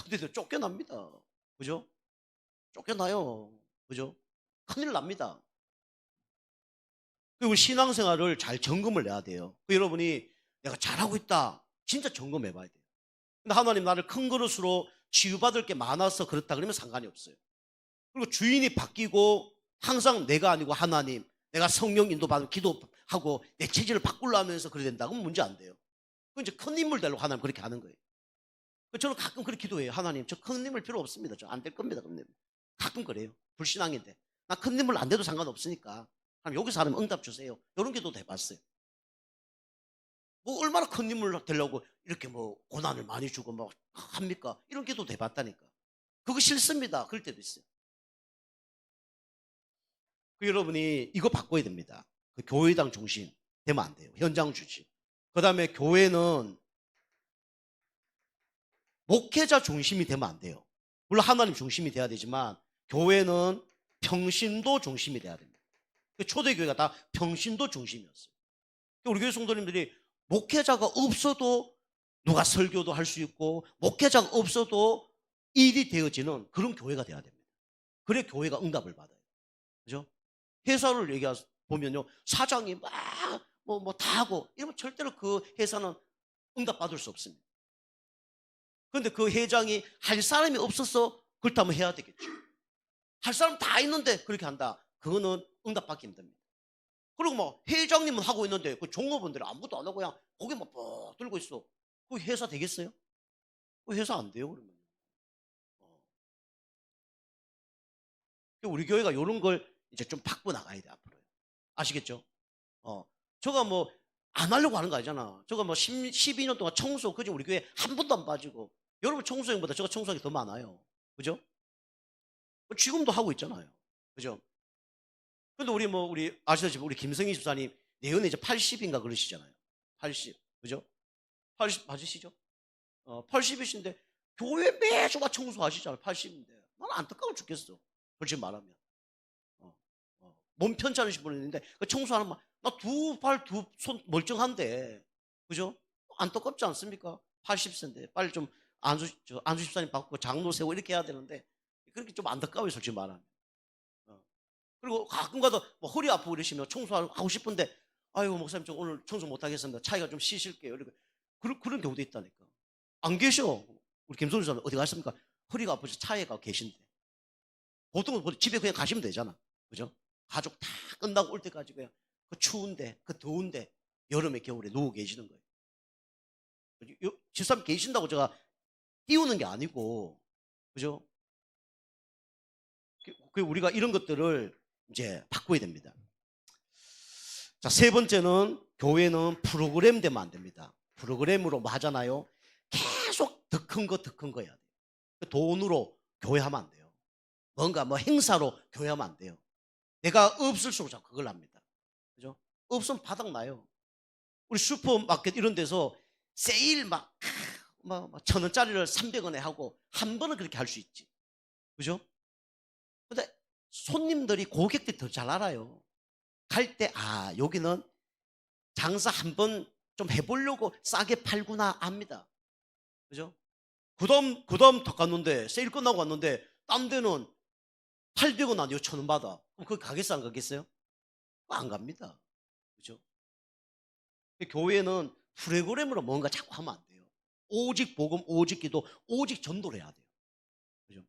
근데 쫓겨납니다. 그죠? 쫓겨나요. 그죠? 큰일 납니다. 그리고 신앙생활을 잘 점검을 내야 돼요. 여러분이 내가 잘하고 있다. 진짜 점검해 봐야 돼요. 근데 하나님 나를 큰 그릇으로 치유받을 게 많아서 그렇다 그러면 상관이 없어요. 그리고 주인이 바뀌고 항상 내가 아니고 하나님, 내가 성령 인도받으면 기도하고 내 체질을 바꾸려 하면서 그래야 된다. 그러면 문제 안 돼요. 그 이제 큰 인물 되려고 하나님 그렇게 하는 거예요. 저는 가끔 그렇게 기도해요. 하나님, 저 큰 인물 필요 없습니다. 저 안 될 겁니다. 가끔 그래요. 불신앙인데. 나 큰 인물 안 돼도 상관없으니까. 여기서 하나님 응답 주세요. 이런 기도도 해봤어요. 뭐 얼마나 큰 인물 되려고 이렇게 뭐 고난을 많이 주고 막 합니까? 이런 기도도 해봤다니까. 그거 싫습니다. 그럴 때도 있어요. 여러분이 이거 바꿔야 됩니다. 그 교회당 중심 되면 안 돼요. 현장 중심. 그 다음에 교회는 목회자 중심이 되면 안 돼요. 물론 하나님 중심이 돼야 되지만 교회는 평신도 중심이 돼야 됩니다. 초대교회가 다 평신도 중심이었어요. 우리 교회 성도님들이 목회자가 없어도 누가 설교도 할 수 있고 목회자가 없어도 일이 되어지는 그런 교회가 돼야 됩니다. 그래 교회가 응답을 받아요. 그죠? 회사를 얘기해 보면요. 사장이 막 다 하고 이러면 절대로 그 회사는 응답 받을 수 없습니다. 그런데 그 회장이 할 사람이 없어서 그렇다면 해야 되겠죠. 할 사람 다 있는데 그렇게 한다. 그거는 응답 받기 힘듭니다. 그리고 뭐 회장님은 하고 있는데 그 종업원들이 아무것도 안 하고 그냥 고개만 뻑 들고 있어. 그 회사 되겠어요? 그 회사 안 돼요, 그러면. 우리 교회가 이런 걸 이제 좀 바꿔 나가야 돼, 앞으로요. 아시겠죠? 저가 뭐 안 하려고 하는 거 아니잖아. 저가 뭐 12년 동안 청소, 그죠? 우리 교회 한 번도 안 빠지고. 여러분 청소형보다 저가 청소하기 더 많아요. 그죠? 지금도 하고 있잖아요. 그죠? 근데 우리 아시다시피 우리 김성희 집사님 내년에 이제 80인가 그러시잖아요. 80. 그죠? 80 맞으시죠? 80이신데 교회 매주가 청소하시잖아요. 80인데. 난 안타까워 죽겠어. 솔직히 말하면. 몸 편찮으신 분이 있는데 그 청소하는 말, 나 두 발, 두 손 멀쩡한데. 그죠? 안타깝지 않습니까? 80세인데. 빨리 좀 안수 집사님 바꾸고 장로 세우고 이렇게 해야 되는데 그렇게 좀 안타까워요. 솔직히 말하면. 그리고 가끔가다 뭐 허리 아프고 그러시면 청소하고 싶은데 아이고 목사님 좀 오늘 청소 못하겠습니다. 차이가 좀 쉬실게요. 이렇게. 그런 경우도 있다니까. 안 계셔. 우리 김성주 사람 어디 가십니까? 허리가 아프셔서 차에 가 계신데. 보통은 집에 그냥 가시면 되잖아. 그죠? 가족 다 끝나고 올 때까지 그냥 그 추운데, 그 더운데, 여름에 겨울에 누워 계시는 거예요. 집사람 계신다고 제가 띄우는 게 아니고, 그죠? 우리가 이런 것들을 이제 바꿔야 됩니다. 자, 세 번째는 교회는 프로그램 되면 안 됩니다. 프로그램으로 뭐 하잖아요. 계속 더 큰 거 해야 돼요. 돈으로 교회하면 안 돼요. 뭔가 뭐 행사로 교회하면 안 돼요. 내가 없을수록 자꾸 그걸 합니다. 그죠? 없으면 바닥나요. 우리 슈퍼마켓 이런 데서 세일 막 1,000원짜리를 300원에 하고 한 번은 그렇게 할 수 있지. 그죠? 근데 손님들이 고객들이 더 잘 알아요. 갈 때 여기는 장사 한 번 좀 해보려고 싸게 팔구나 압니다. 그죠? 그다음 더 갔는데 세일 끝나고 왔는데 딴 데는 800원 아니요 1,000원 받아. 그럼 거기 가겠어 안 가겠어요? 안 갑니다. 그죠? 교회는 프로그램으로 뭔가 자꾸 하면 안 돼요. 오직 복음, 오직 기도, 오직 전도를 해야 돼요. 그죠?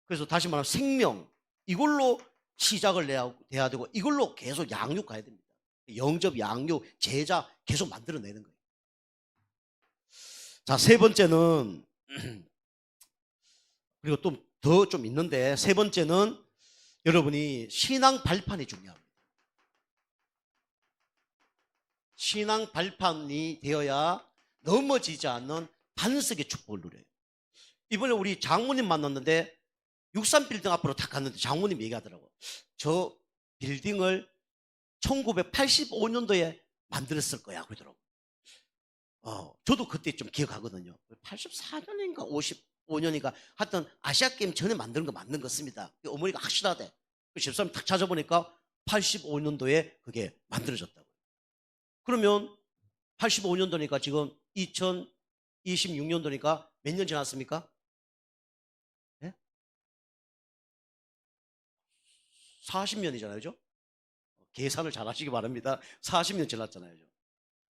그래서 다시 말하면 생명 이걸로 시작을 해야 되고 이걸로 계속 양육 가야 됩니다. 영접, 양육, 제자 계속 만들어내는 거예요. 자, 세 번째는 그리고 또 더 좀 있는데 세 번째는 여러분이 신앙 발판이 중요합니다. 신앙 발판이 되어야 넘어지지 않는 반석의 축복을 누려요. 이번에 우리 장모님 만났는데 63빌딩 앞으로 딱 갔는데 장모님 얘기하더라고. 저 빌딩을 1985년도에 만들었을 거야 그러더라고. 저도 그때 좀 기억하거든요. 84년인가 55년인가 하여튼 아시아게임 전에 만든 거 맞는 것 같습니다. 어머니가 확실하대. 집사람 딱 찾아보니까 85년도에 그게 만들어졌다고요. 그러면 85년도니까 지금 2026년도니까 몇 년 지났습니까? 네? 40년이잖아요. 그죠? 계산을 잘 하시기 바랍니다. 40년 지났잖아요.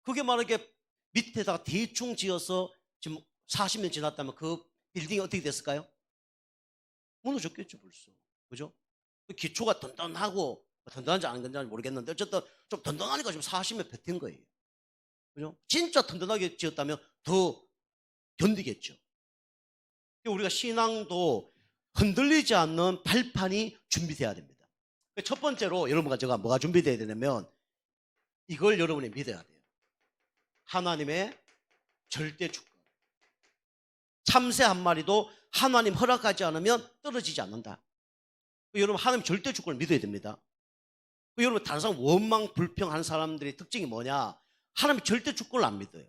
그게 만약에 밑에다가 대충 지어서 지금 40년 지났다면 그 빌딩이 어떻게 됐을까요? 무너졌겠죠, 벌써. 그죠? 그 기초가 든든하고, 든든한지 안 든든한지 모르겠는데, 어쨌든 좀 든든하니까 지금 40년 버틴 거예요. 그죠? 진짜 든든하게 지었다면 더 견디겠죠. 우리가 신앙도 흔들리지 않는 발판이 준비돼야 됩니다. 첫 번째로 여러분과 제가 뭐가 준비돼야 되냐면 이걸 여러분이 믿어야 돼요. 하나님의 절대 주권. 참새 한 마리도 하나님 허락하지 않으면 떨어지지 않는다. 여러분 하나님 절대 주권을 믿어야 됩니다. 여러분 다른 사람 원망 불평하는 사람들의 특징이 뭐냐? 하나님 절대 주권을 안 믿어요.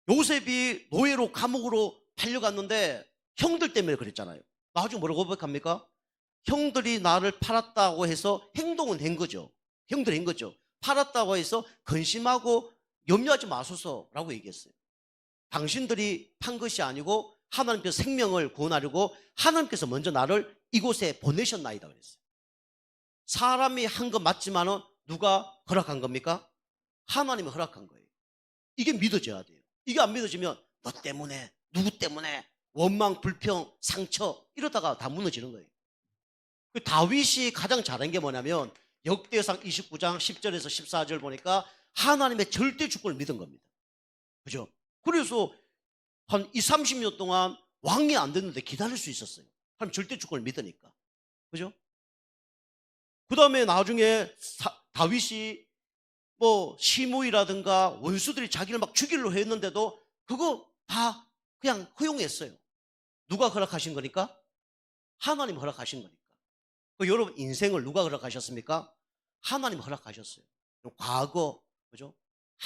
요셉이 노예로 감옥으로 팔려갔는데 형들 때문에 그랬잖아요. 나중에 뭐라고 고백합니까? 형들이 나를 팔았다고 해서 행동은 한 거죠. 형들이 한 거죠. 팔았다고 해서 근심하고 염려하지 마소서라고 얘기했어요. 당신들이 판 것이 아니고 하나님께서 생명을 구원하려고 하나님께서 먼저 나를 이곳에 보내셨나이다 그랬어요. 사람이 한 것 맞지만은 누가 허락한 겁니까? 하나님이 허락한 거예요. 이게 믿어져야 돼요. 이게 안 믿어지면 너 때문에, 누구 때문에, 원망, 불평, 상처 이러다가 다 무너지는 거예요. 다윗이 가장 잘한 게 뭐냐면 역대상 29장 10절에서 14절 보니까 하나님의 절대 주권을 믿은 겁니다. 그죠? 그래서 한 20, 30년 동안 왕이 안 됐는데 기다릴 수 있었어요. 하나님 절대 주권을 믿으니까. 그죠? 그 다음에 나중에 다윗이 뭐 시므이라든가 원수들이 자기를 막 죽이려 했는데도 그거 다 그냥 허용했어요. 누가 허락하신 거니까? 하나님 허락하신 거니까. 여러분 인생을 누가 허락하셨습니까? 하나님 허락하셨어요. 과거, 그죠?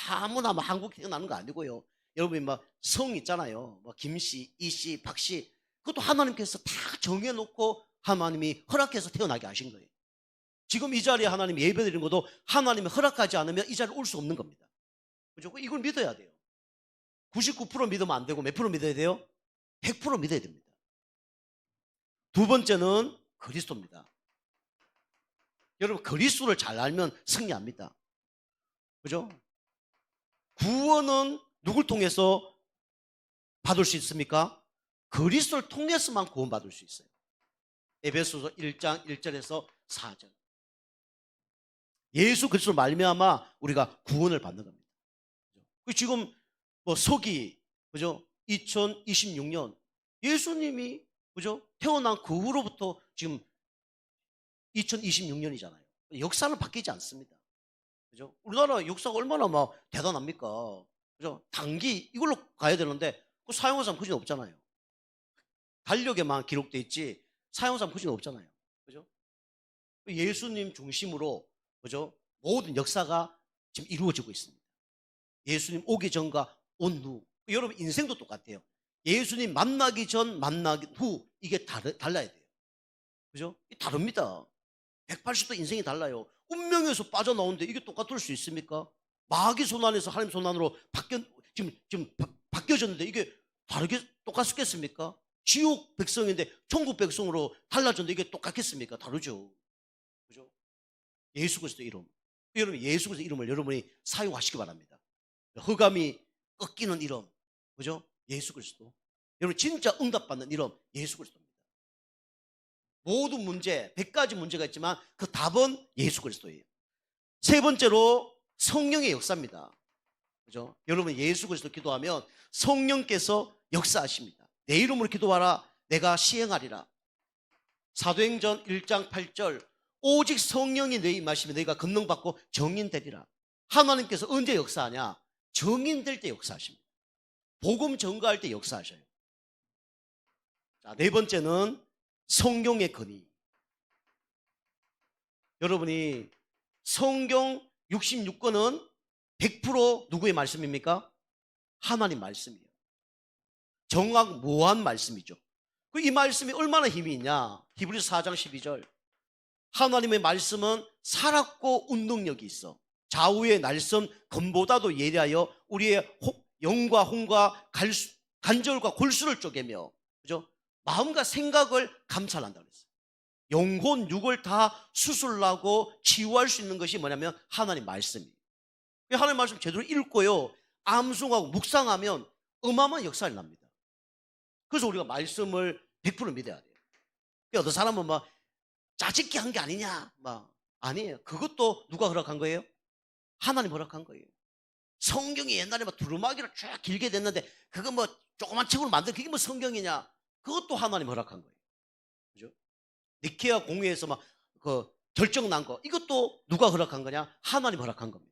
아무나 뭐 한국 태어나는 거 아니고요. 여러분이 막 성 있잖아요. 뭐 김씨, 이씨, 박씨. 그것도 하나님께서 다 정해놓고 하나님이 허락해서 태어나게 하신 거예요. 지금 이 자리에 하나님 예배 드리는 것도 하나님이 허락하지 않으면 이 자리에 올 수 없는 겁니다. 그죠? 이걸 믿어야 돼요. 99% 믿으면 안 되고 몇 프로 믿어야 돼요? 100% 믿어야 됩니다. 두 번째는 그리스도입니다. 여러분 그리스도를 잘 알면 승리합니다. 그죠? 구원은 누굴 통해서 받을 수 있습니까? 그리스도를 통해서만 구원받을 수 있어요. 에베소서 1장 1절에서 4절. 예수 그리스도로 말미암아 우리가 구원을 받는 겁니다. 지금 뭐 서기, 그죠? 2026년 예수님이 그죠? 태어난 그 후로부터 지금 2026년이잖아요. 역사는 바뀌지 않습니다. 그죠? 우리나라 역사가 얼마나 막 대단합니까? 그죠? 단기 이걸로 가야 되는데 그 사용한 사람 그진 없잖아요. 달력에만 기록돼 있지 사용한 사람 그진 없잖아요. 그죠? 예수님 중심으로 그죠? 모든 역사가 지금 이루어지고 있습니다. 예수님 오기 전과 온 후. 여러분 인생도 똑같아요. 예수님 만나기 전, 만나기 후 이게 달라야 돼요. 그죠? 다릅니다. 180도 인생이 달라요. 운명에서 빠져나오는데 이게 똑같을 수 있습니까? 마귀 손안에서 하나님 손안으로 지금 바뀌어졌는데 이게 다르게 똑같겠습니까? 지옥 백성인데 천국 백성으로 달라졌는데 이게 똑같겠습니까? 다르죠. 그죠? 예수 그리스도 이름. 여러분 예수 그리스도 이름을 여러분이 사용하시기 바랍니다. 흑암이 꺾이는 이름. 그죠? 예수 그리스도. 여러분 진짜 응답받는 이름 예수 그리스도입니다. 모든 문제, 100가지 문제가 있지만 그 답은 예수 그리스도예요. 세 번째로 성령의 역사입니다. 그죠? 여러분 예수 그리스도 기도하면 성령께서 역사하십니다. 내 이름으로 기도하라 내가 시행하리라. 사도행전 1장 8절 오직 성령이 너희 임하시면 너희가 권능받고 정인되리라. 하나님께서 언제 역사하냐? 정인될 때 역사하십니다. 복음 전가할 때 역사하셔요. 자, 네 번째는 성경의 근위. 여러분이 성경 66권은 100% 누구의 말씀입니까? 하나님 말씀이에요. 정확무한 말씀이죠. 이 말씀이 얼마나 힘이 있냐? 히브리서 4장 12절. 하나님의 말씀은 살았고 운동력이 있어. 좌우의 날선 검보다도 예리하여 우리의 영과 혼과 관절과 골수를 쪼개며, 그죠? 마음과 생각을 감찰한다고 그랬어요. 영혼, 육을 다 수술하고 치유할 수 있는 것이 뭐냐면 하나님 말씀이에요. 하나님 말씀 제대로 읽고요, 암송하고 묵상하면 어마어마한 역사를 납니다. 그래서 우리가 말씀을 100% 믿어야 돼요. 어떤 사람은 막 짜집기 한 게 아니냐, 아니에요. 그것도 누가 허락한 거예요? 하나님 허락한 거예요. 성경이 옛날에 막 두루마기로 쫙 길게 됐는데 그거 뭐 조그만 책으로 만든 그게 뭐 성경이냐? 그것도 하나님 허락한 거예요. 그죠? 니케아 공회에서 막 그 결정 난 거, 이것도 누가 허락한 거냐? 하나님 허락한 겁니다.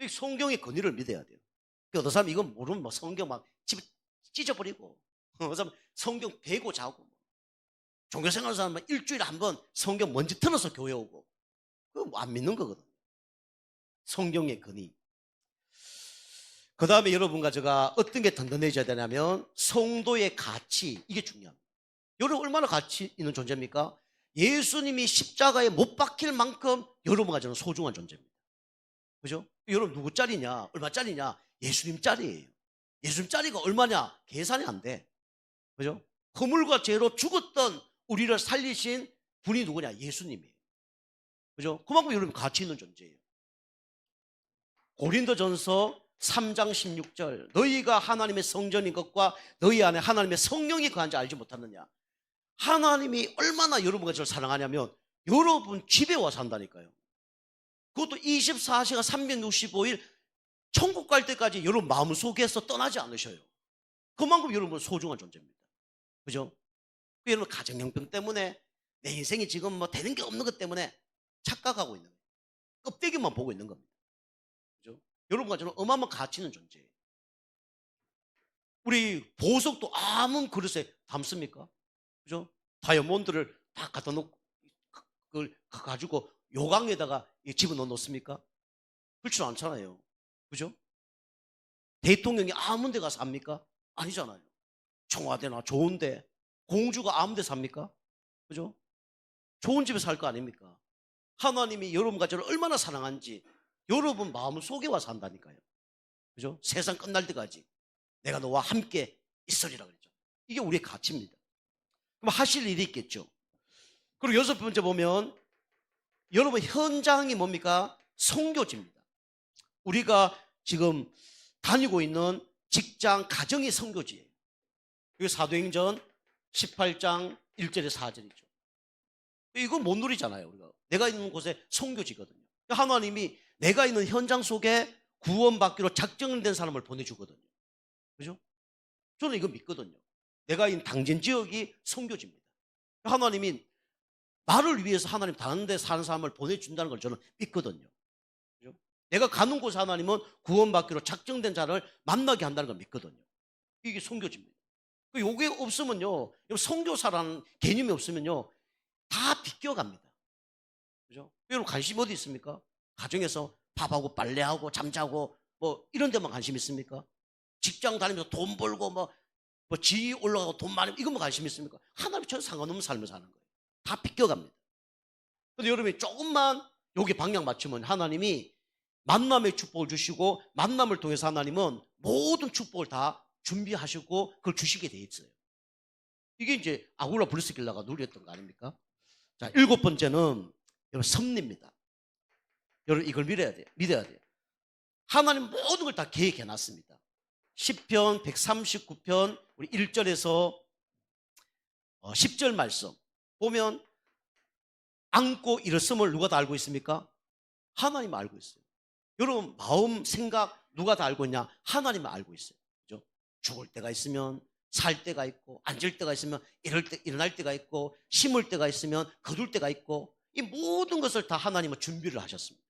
성경의 권위를 믿어야 돼요. 어떤 사람 이건 모르면 뭐 성경 막 집에 찢어버리고, 어떤 사람 성경 베고 자고, 종교생활하는 사람은 일주일에 한 번 성경 먼지 틀어서 교회 오고, 그거 안 믿는 거거든요. 성경의 권위. 그 다음에 여러분과 제가 어떤 게 든든해져야 되냐면 성도의 가치, 이게 중요합니다. 여러분 얼마나 가치 있는 존재입니까? 예수님이 십자가에 못 박힐 만큼 여러분과 저는 소중한 존재입니다. 그죠? 여러분 누구 짤이냐? 얼마 짤이냐? 예수님 짤이에요. 예수님 짤이가 얼마냐? 계산이 안 돼. 그죠? 허물과 죄로 죽었던 우리를 살리신 분이 누구냐? 예수님이에요. 그죠? 그만큼 여러분 가치 있는 존재예요. 고린도전서 3장 16절. 너희가 하나님의 성전인 것과 너희 안에 하나님의 성령이 거한지 알지 못하느냐? 하나님이 얼마나 여러분과 저를 사랑하냐면 여러분 집에 와서 산다니까요. 그것도 24시간 365일 천국 갈 때까지 여러분 마음속에서 떠나지 않으셔요. 그만큼 여러분 소중한 존재입니다. 그죠? 여러분 가정형편 때문에 내 인생이 지금 뭐 되는 게 없는 것 때문에 착각하고 있는 거예요. 껍데기만 보고 있는 겁니다. 그죠? 여러분과 저는 어마어마한 가치 있는 존재예요. 우리 보석도 아무 그릇에 담습니까? 그죠? 다이아몬드를 다 갖다 놓고 그걸 가지고 요강에다가 집어넣어 놓습니까? 그렇지 않잖아요. 그죠? 대통령이 아무 데 가서 삽니까? 아니잖아요. 청와대나 좋은데, 공주가 아무 데 삽니까? 그죠? 좋은 집에 살 거 아닙니까? 하나님이 여러분과 저를 얼마나 사랑한지 여러분 마음속에 와서 산다니까요. 그죠? 세상 끝날 때까지 내가 너와 함께 있으리라 그랬죠. 이게 우리의 가치입니다. 그럼 하실 일이 있겠죠. 그리고 여섯 번째 보면 여러분 현장이 뭡니까? 선교지입니다. 우리가 지금 다니고 있는 직장, 가정이 선교지예요. 이게 사도행전 18장 1절에 4절이죠. 이거 못 누리잖아요. 우리가 내가 있는 곳에 선교지거든요. 하나님이 내가 있는 현장 속에 구원받기로 작정된 사람을 보내주거든요. 그죠? 저는 이거 믿거든요. 내가 있는 당진 지역이 선교지입니다. 하나님이 나를 위해서 하나님 다른 데 사는 사람을 보내준다는 걸 저는 믿거든요. 그죠? 내가 가는 곳에 하나님은 구원받기로 작정된 자를 만나게 한다는 걸 믿거든요. 이게 선교지입니다. 요게 없으면요, 선교사라는 개념이 없으면요, 다 비껴갑니다. 그죠? 여러분 관심 어디 있습니까? 가정에서 밥하고 빨래하고 잠자고 뭐 이런 데만 관심 있습니까? 직장 다니면서 돈 벌고 뭐 지위 올라가고 돈 많이, 이것만 관심 있습니까? 하나님 전혀 상관없는 삶을 사는 거예요. 다 비껴갑니다. 근데 여러분이 조금만 여기 방향 맞추면 하나님이 만남의 축복을 주시고, 만남을 통해서 하나님은 모든 축복을 다 준비하시고 그걸 주시게 돼 있어요. 이게 이제 아굴라 브리스길라가 누렸던 거 아닙니까? 자, 일곱 번째는 여러분 섭리입니다. 여러분 이걸 믿어야 돼요. 믿어야 돼요. 하나님 모든 걸 다 계획해 놨습니다. 시편 139편 우리 1절에서 10절 말씀 보면 안고 일었음을 누가 다 알고 있습니까? 하나님 알고 있어요. 여러분 마음, 생각 누가 다 알고 있냐? 하나님은 알고 있어요. 그죠? 죽을 때가 있으면 살 때가 있고, 앉을 때가 있으면 일어날 때가 있고, 심을 때가 있으면 거둘 때가 있고, 이 모든 것을 다 하나님은 준비를 하셨습니다.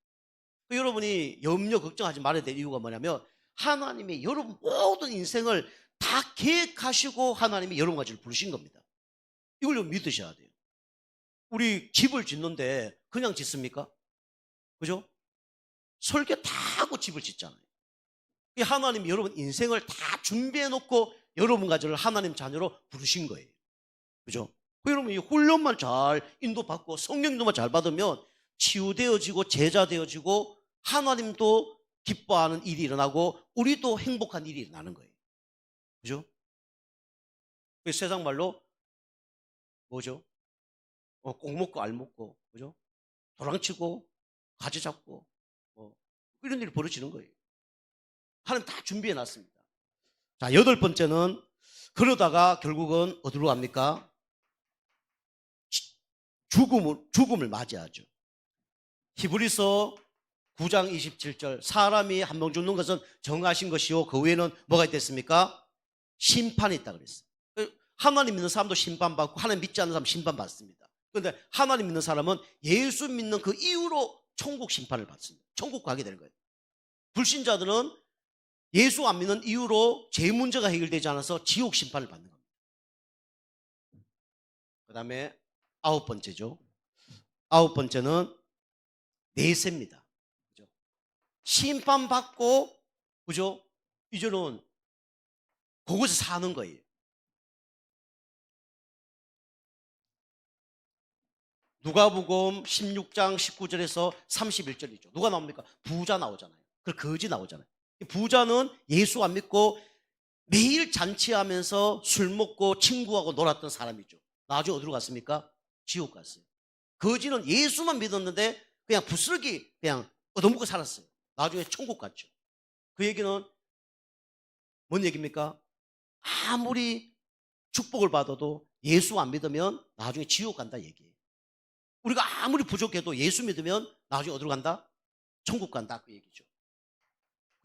여러분이 염려 걱정하지 말아야 될 이유가 뭐냐면 하나님이 여러분 모든 인생을 다 계획하시고 하나님이 여러분 가지고 부르신 겁니다. 이걸 믿으셔야 돼요. 우리 집을 짓는데 그냥 짓습니까? 그죠? 설계 다 하고 집을 짓잖아요. 하나님이 여러분 인생을 다 준비해 놓고 여러분 가지고 하나님 자녀로 부르신 거예요. 그죠? 여러분 이 훈련만 잘 인도받고 성령도만 잘 받으면 치유되어지고 제자 되어지고 하나님도 기뻐하는 일이 일어나고 우리도 행복한 일이 일어나는 거예요. 그죠? 세상 말로 뭐죠? 꼭 먹고 알 먹고, 그죠? 도랑치고 가지 잡고 이런 일이 벌어지는 거예요. 하나님 다 준비해 놨습니다. 자, 8번째는 그러다가 결국은 어디로 갑니까? 죽음을 맞이하죠. 히브리서 9장 27절 사람이 한 명 죽는 것은 정하신 것이요 그 외에는 뭐가 있겠습니까? 심판이 있다 그랬어요. 하나님 믿는 사람도 심판받고 하나님 믿지 않는 사람 심판받습니다. 그런데 하나님 믿는 사람은 예수 믿는 그 이후로 천국 심판을 받습니다. 천국 가게 되는 거예요. 불신자들은 예수 안 믿는 이후로 죄 문제가 해결되지 않아서 지옥 심판을 받는 겁니다. 그 다음에 9번째죠. 9번째는 내세입니다. 그죠? 심판받고, 그죠? 이제는 그곳에 사는 거예요. 누가복음 16장 19절에서 31절이죠. 누가 나옵니까? 부자 나오잖아요. 그 거지 나오잖아요. 부자는 예수 안 믿고 매일 잔치하면서 술 먹고 친구하고 놀았던 사람이죠. 나중에 어디로 갔습니까? 지옥 갔어요. 거지는 예수만 믿었는데 그냥 부스러기 그냥 얻어먹고 살았어요. 나중에 천국 갔죠. 그 얘기는 뭔 얘기입니까? 아무리 축복을 받아도 예수 안 믿으면 나중에 지옥 간다 얘기예요. 우리가 아무리 부족해도 예수 믿으면 나중에 어디로 간다? 천국 간다 그 얘기죠.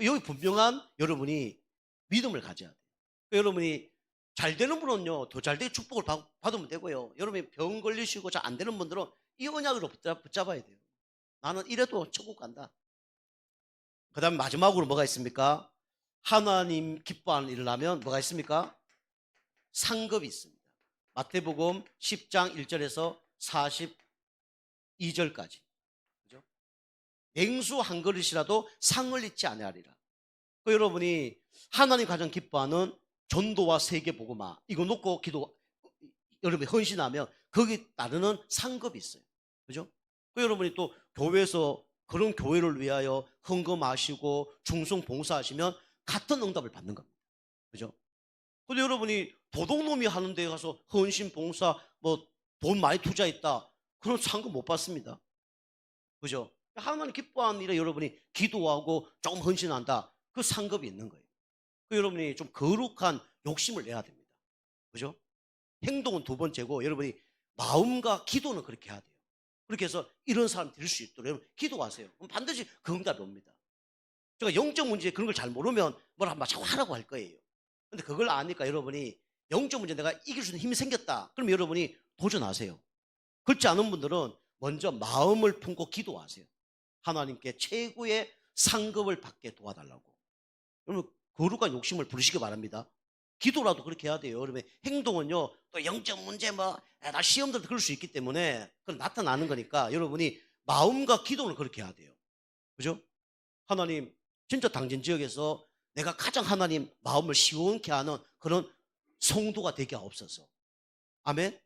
여기 분명한 여러분이 믿음을 가져야 돼요. 여러분이 잘 되는 분은요 더 잘 되게 축복을 받으면 되고요. 여러분이 병 걸리시고 잘 안 되는 분들은 이 언약으로 붙잡아야 돼요. 나는 이래도 천국 간다. 그 다음에 마지막으로 뭐가 있습니까? 하나님 기뻐하는 일을 하면 뭐가 있습니까? 상급이 있습니다. 마태복음 10장 1절에서 42절까지. 그죠? 냉수 한 그릇이라도 상을 잊지 아니하리라. 여러분이 하나님 가장 기뻐하는 전도와 세계복음화 이거 놓고 기도 여러분이 헌신하면 거기에 따르는 상급이 있어요. 그죠? 여러분이 또 교회에서 그런 교회를 위하여 헌금하시고 충성 봉사하시면 같은 응답을 받는 겁니다. 그죠? 근데 여러분이 도둑놈이 하는 데 가서 헌신 봉사 뭐 돈 많이 투자했다 그런 상급 못 받습니다. 그죠? 하나님 기뻐하는 일에 여러분이 기도하고 조금 헌신한다 그 상급이 있는 거예요. 여러분이 좀 거룩한 욕심을 내야 됩니다. 그죠? 행동은 두 번째고 여러분이 마음과 기도는 그렇게 해야 돼요. 그렇게 해서 이런 사람 될 수 있도록 여러분 기도하세요. 그럼 반드시 그 응답이 옵니다. 제가 영적 문제에 그런 걸 잘 모르면 뭘 한번 자꾸 하라고 할 거예요. 근데 그걸 아니까 여러분이 영적 문제 내가 이길 수 있는 힘이 생겼다. 그럼 여러분이 도전하세요. 그렇지 않은 분들은 먼저 마음을 품고 기도하세요. 하나님께 최고의 상급을 받게 도와달라고. 여러분 거룩한 욕심을 부르시기 바랍니다. 기도라도 그렇게 해야 돼요. 여러분 행동은요 또 영적 문제 나 시험들 그럴 수 있기 때문에 그건 나타나는 거니까 여러분이 마음과 기도는 그렇게 해야 돼요. 그죠? 하나님 진짜 당진 지역에서 내가 가장 하나님 마음을 시원케 하는 그런 성도가 되게 하옵소서. 아멘.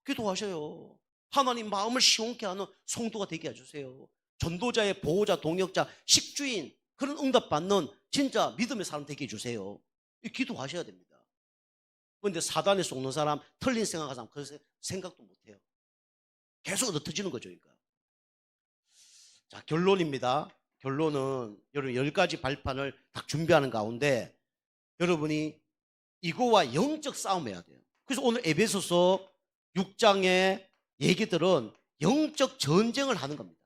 기도하셔요. 하나님 마음을 시원케 하는 성도가 되게 해주세요. 전도자의 보호자, 동역자, 식주인 그런 응답받는 진짜 믿음의 사람 되게 해주세요. 기도하셔야 됩니다. 그런데 사단에 속는 사람, 틀린 생각하는 사람 그 생각도 못해요. 계속 얻어터지는 거죠. 그러니까. 자, 결론입니다. 결론은 여러분 10가지 발판을 딱 준비하는 가운데 여러분이 이거와 영적 싸움해야 돼요. 그래서 오늘 에베소서 6장의 얘기들은 영적 전쟁을 하는 겁니다.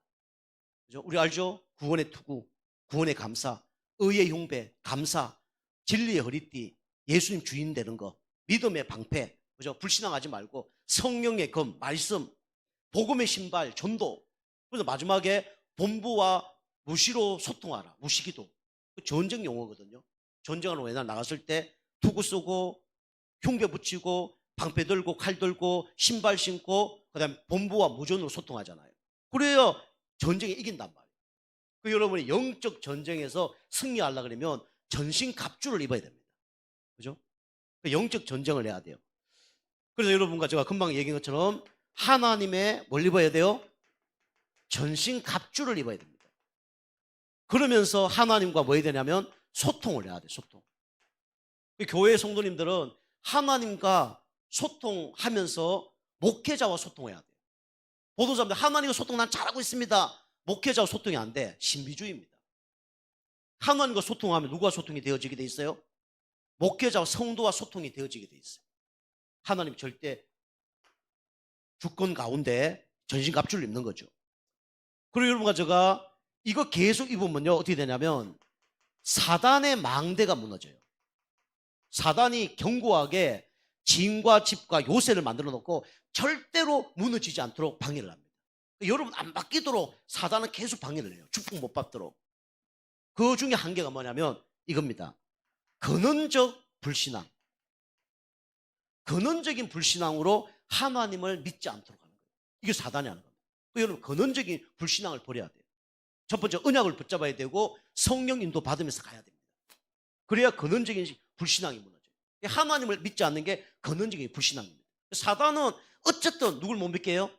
그죠? 우리 알죠? 구원의 투구, 구원의 감사, 의의 흉배, 감사, 진리의 허리띠, 예수님 주인 되는 거, 믿음의 방패, 그죠? 불신앙하지 말고 성령의 검, 말씀, 복음의 신발, 전도. 그래서 마지막에 본부와 무시로 소통하라. 무시기도. 전쟁 용어거든요. 전쟁하러 옛날 나갔을 때 투구 쏘고 흉배 붙이고 방패 들고 칼 들고 신발 신고 그다음에 본부와 무전으로 소통하잖아요. 그래야 전쟁에 이긴단 말이에요. 그 여러분이 영적 전쟁에서 승리하려고 그러면 전신 갑주를 입어야 됩니다. 그죠? 영적 전쟁을 해야 돼요. 그래서 여러분과 제가 금방 얘기한 것처럼 하나님의 뭘 입어야 돼요? 전신 갑주를 입어야 됩니다. 그러면서 하나님과 뭐 해야 되냐면 소통을 해야 돼요. 소통. 교회 성도님들은 하나님과 소통하면서 목회자와 소통해야 돼요. 보도자들 하나님과 소통 난 잘하고 있습니다. 목회자와 소통이 안 돼. 신비주의입니다. 하나님과 소통하면 누구와 소통이 되어지게 돼 있어요? 목회자와 성도와 소통이 되어지게 돼 있어요. 하나님 절대 주권 가운데 전신갑주를 입는 거죠. 그리고 여러분과 제가 이거 계속 입으면요 어떻게 되냐면 사단의 망대가 무너져요. 사단이 견고하게 진과 집과 요새를 만들어 놓고 절대로 무너지지 않도록 방해를 합니다. 여러분 안 바뀌도록 사단은 계속 방해를 해요. 축복 못 받도록. 그 중에 한계가 뭐냐면 이겁니다. 근원적 불신앙. 근원적인 불신앙으로 하나님을 믿지 않도록 하는 거예요. 이게 사단이 하는 겁니다. 여러분 근원적인 불신앙을 버려야 돼요. 첫 번째 언약을 붙잡아야 되고 성령 인도 받으면서 가야 됩니다. 그래야 근원적인 불신앙이 무너져요. 하나님을 믿지 않는 게 근원적인 불신앙입니다. 사단은 어쨌든 누굴 못 믿게 해요?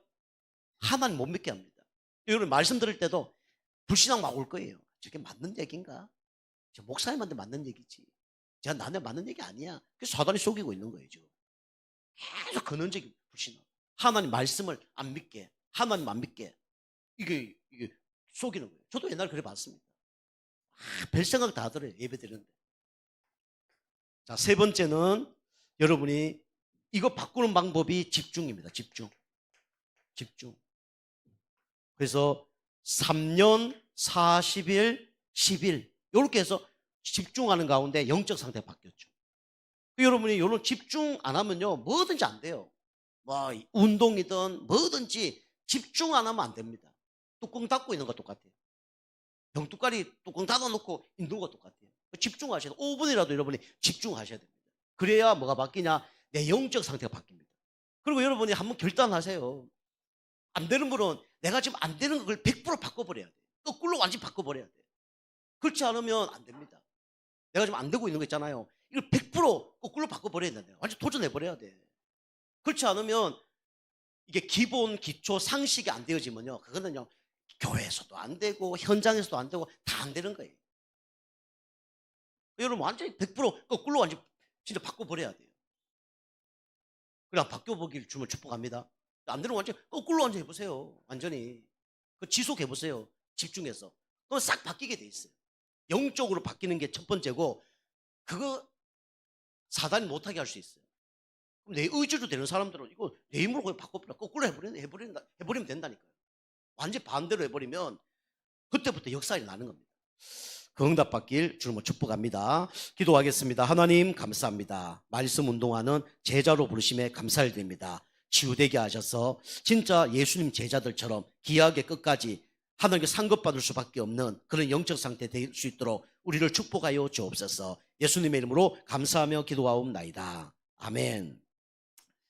하나님 못 믿게 합니다. 여러분 말씀 들을 때도 불신앙 막 올 거예요. 저게 맞는 얘기인가? 저 목사님한테 맞는 얘기지. 제가 나한테 맞는 얘기 아니야. 그래서 사단이 속이고 있는 거예요 지금. 계속 근원적인 불신앙. 하나님 말씀을 안 믿게, 하나님 안 믿게 이게 속이는 거예요. 저도 옛날에 그래 봤습니다. 별 생각 다 들어요 예배 드리는데. 자, 세 번째는 여러분이 이거 바꾸는 방법이 집중입니다. 집중. 그래서 3년, 40일, 10일 이렇게 해서 집중하는 가운데 영적 상태가 바뀌었죠. 여러분이 이런 집중 안 하면요 뭐든지 안 돼요. 뭐 운동이든 뭐든지 집중 안 하면 안 됩니다. 뚜껑 닫고 있는 거 똑같아요. 병뚜껑이 뚜껑 닫아놓고 있는 거 똑같아요. 집중하셔야 돼요. 5분이라도 여러분이 집중하셔야 됩니다. 그래야 뭐가 바뀌냐? 내 영적 상태가 바뀝니다. 그리고 여러분이 한번 결단하세요. 안 되는 분은 내가 지금 안 되는 걸 100% 바꿔버려야 돼요. 거꾸로 완전히 바꿔버려야 돼요. 그렇지 않으면 안 됩니다. 내가 지금 안 되고 있는 거 있잖아요. 이걸 100% 거꾸로 바꿔버려야 돼요. 완전 도전해버려야 돼. 그렇지 않으면 이게 기본, 기초, 상식이 안 되어지면요. 그거는요. 교회에서도 안 되고 현장에서도 안 되고 다 안 되는 거예요. 여러분 완전히 100% 거꾸로 완전 진짜 바꿔버려야 돼요. 그냥 바뀌어보기를 주면 축복합니다. 안 되는 완전히 거꾸로 완전 해보세요. 완전히. 그 지속해보세요. 집중해서. 그럼 싹 바뀌게 돼 있어요. 영적으로 바뀌는 게 첫 번째고 그거 사단이 못하게 할 수 있어요. 그럼 내 의지로 되는 사람들은 이거 내 힘으로 그냥 바꿔버려. 거꾸로 해버리면 된다니까요. 완전 반대로 해버리면 그때부터 역사가 나는 겁니다. 그 응답 받길 주님으로 축복합니다. 기도하겠습니다. 하나님 감사합니다. 말씀 운동하는 제자로 부르심에 감사를 드립니다. 치유되게 하셔서 진짜 예수님 제자들처럼 귀하게 끝까지 하나님께 상급받을 수밖에 없는 그런 영적 상태 될 수 있도록 우리를 축복하여 주옵소서. 예수님의 이름으로 감사하며 기도하옵나이다. 아멘.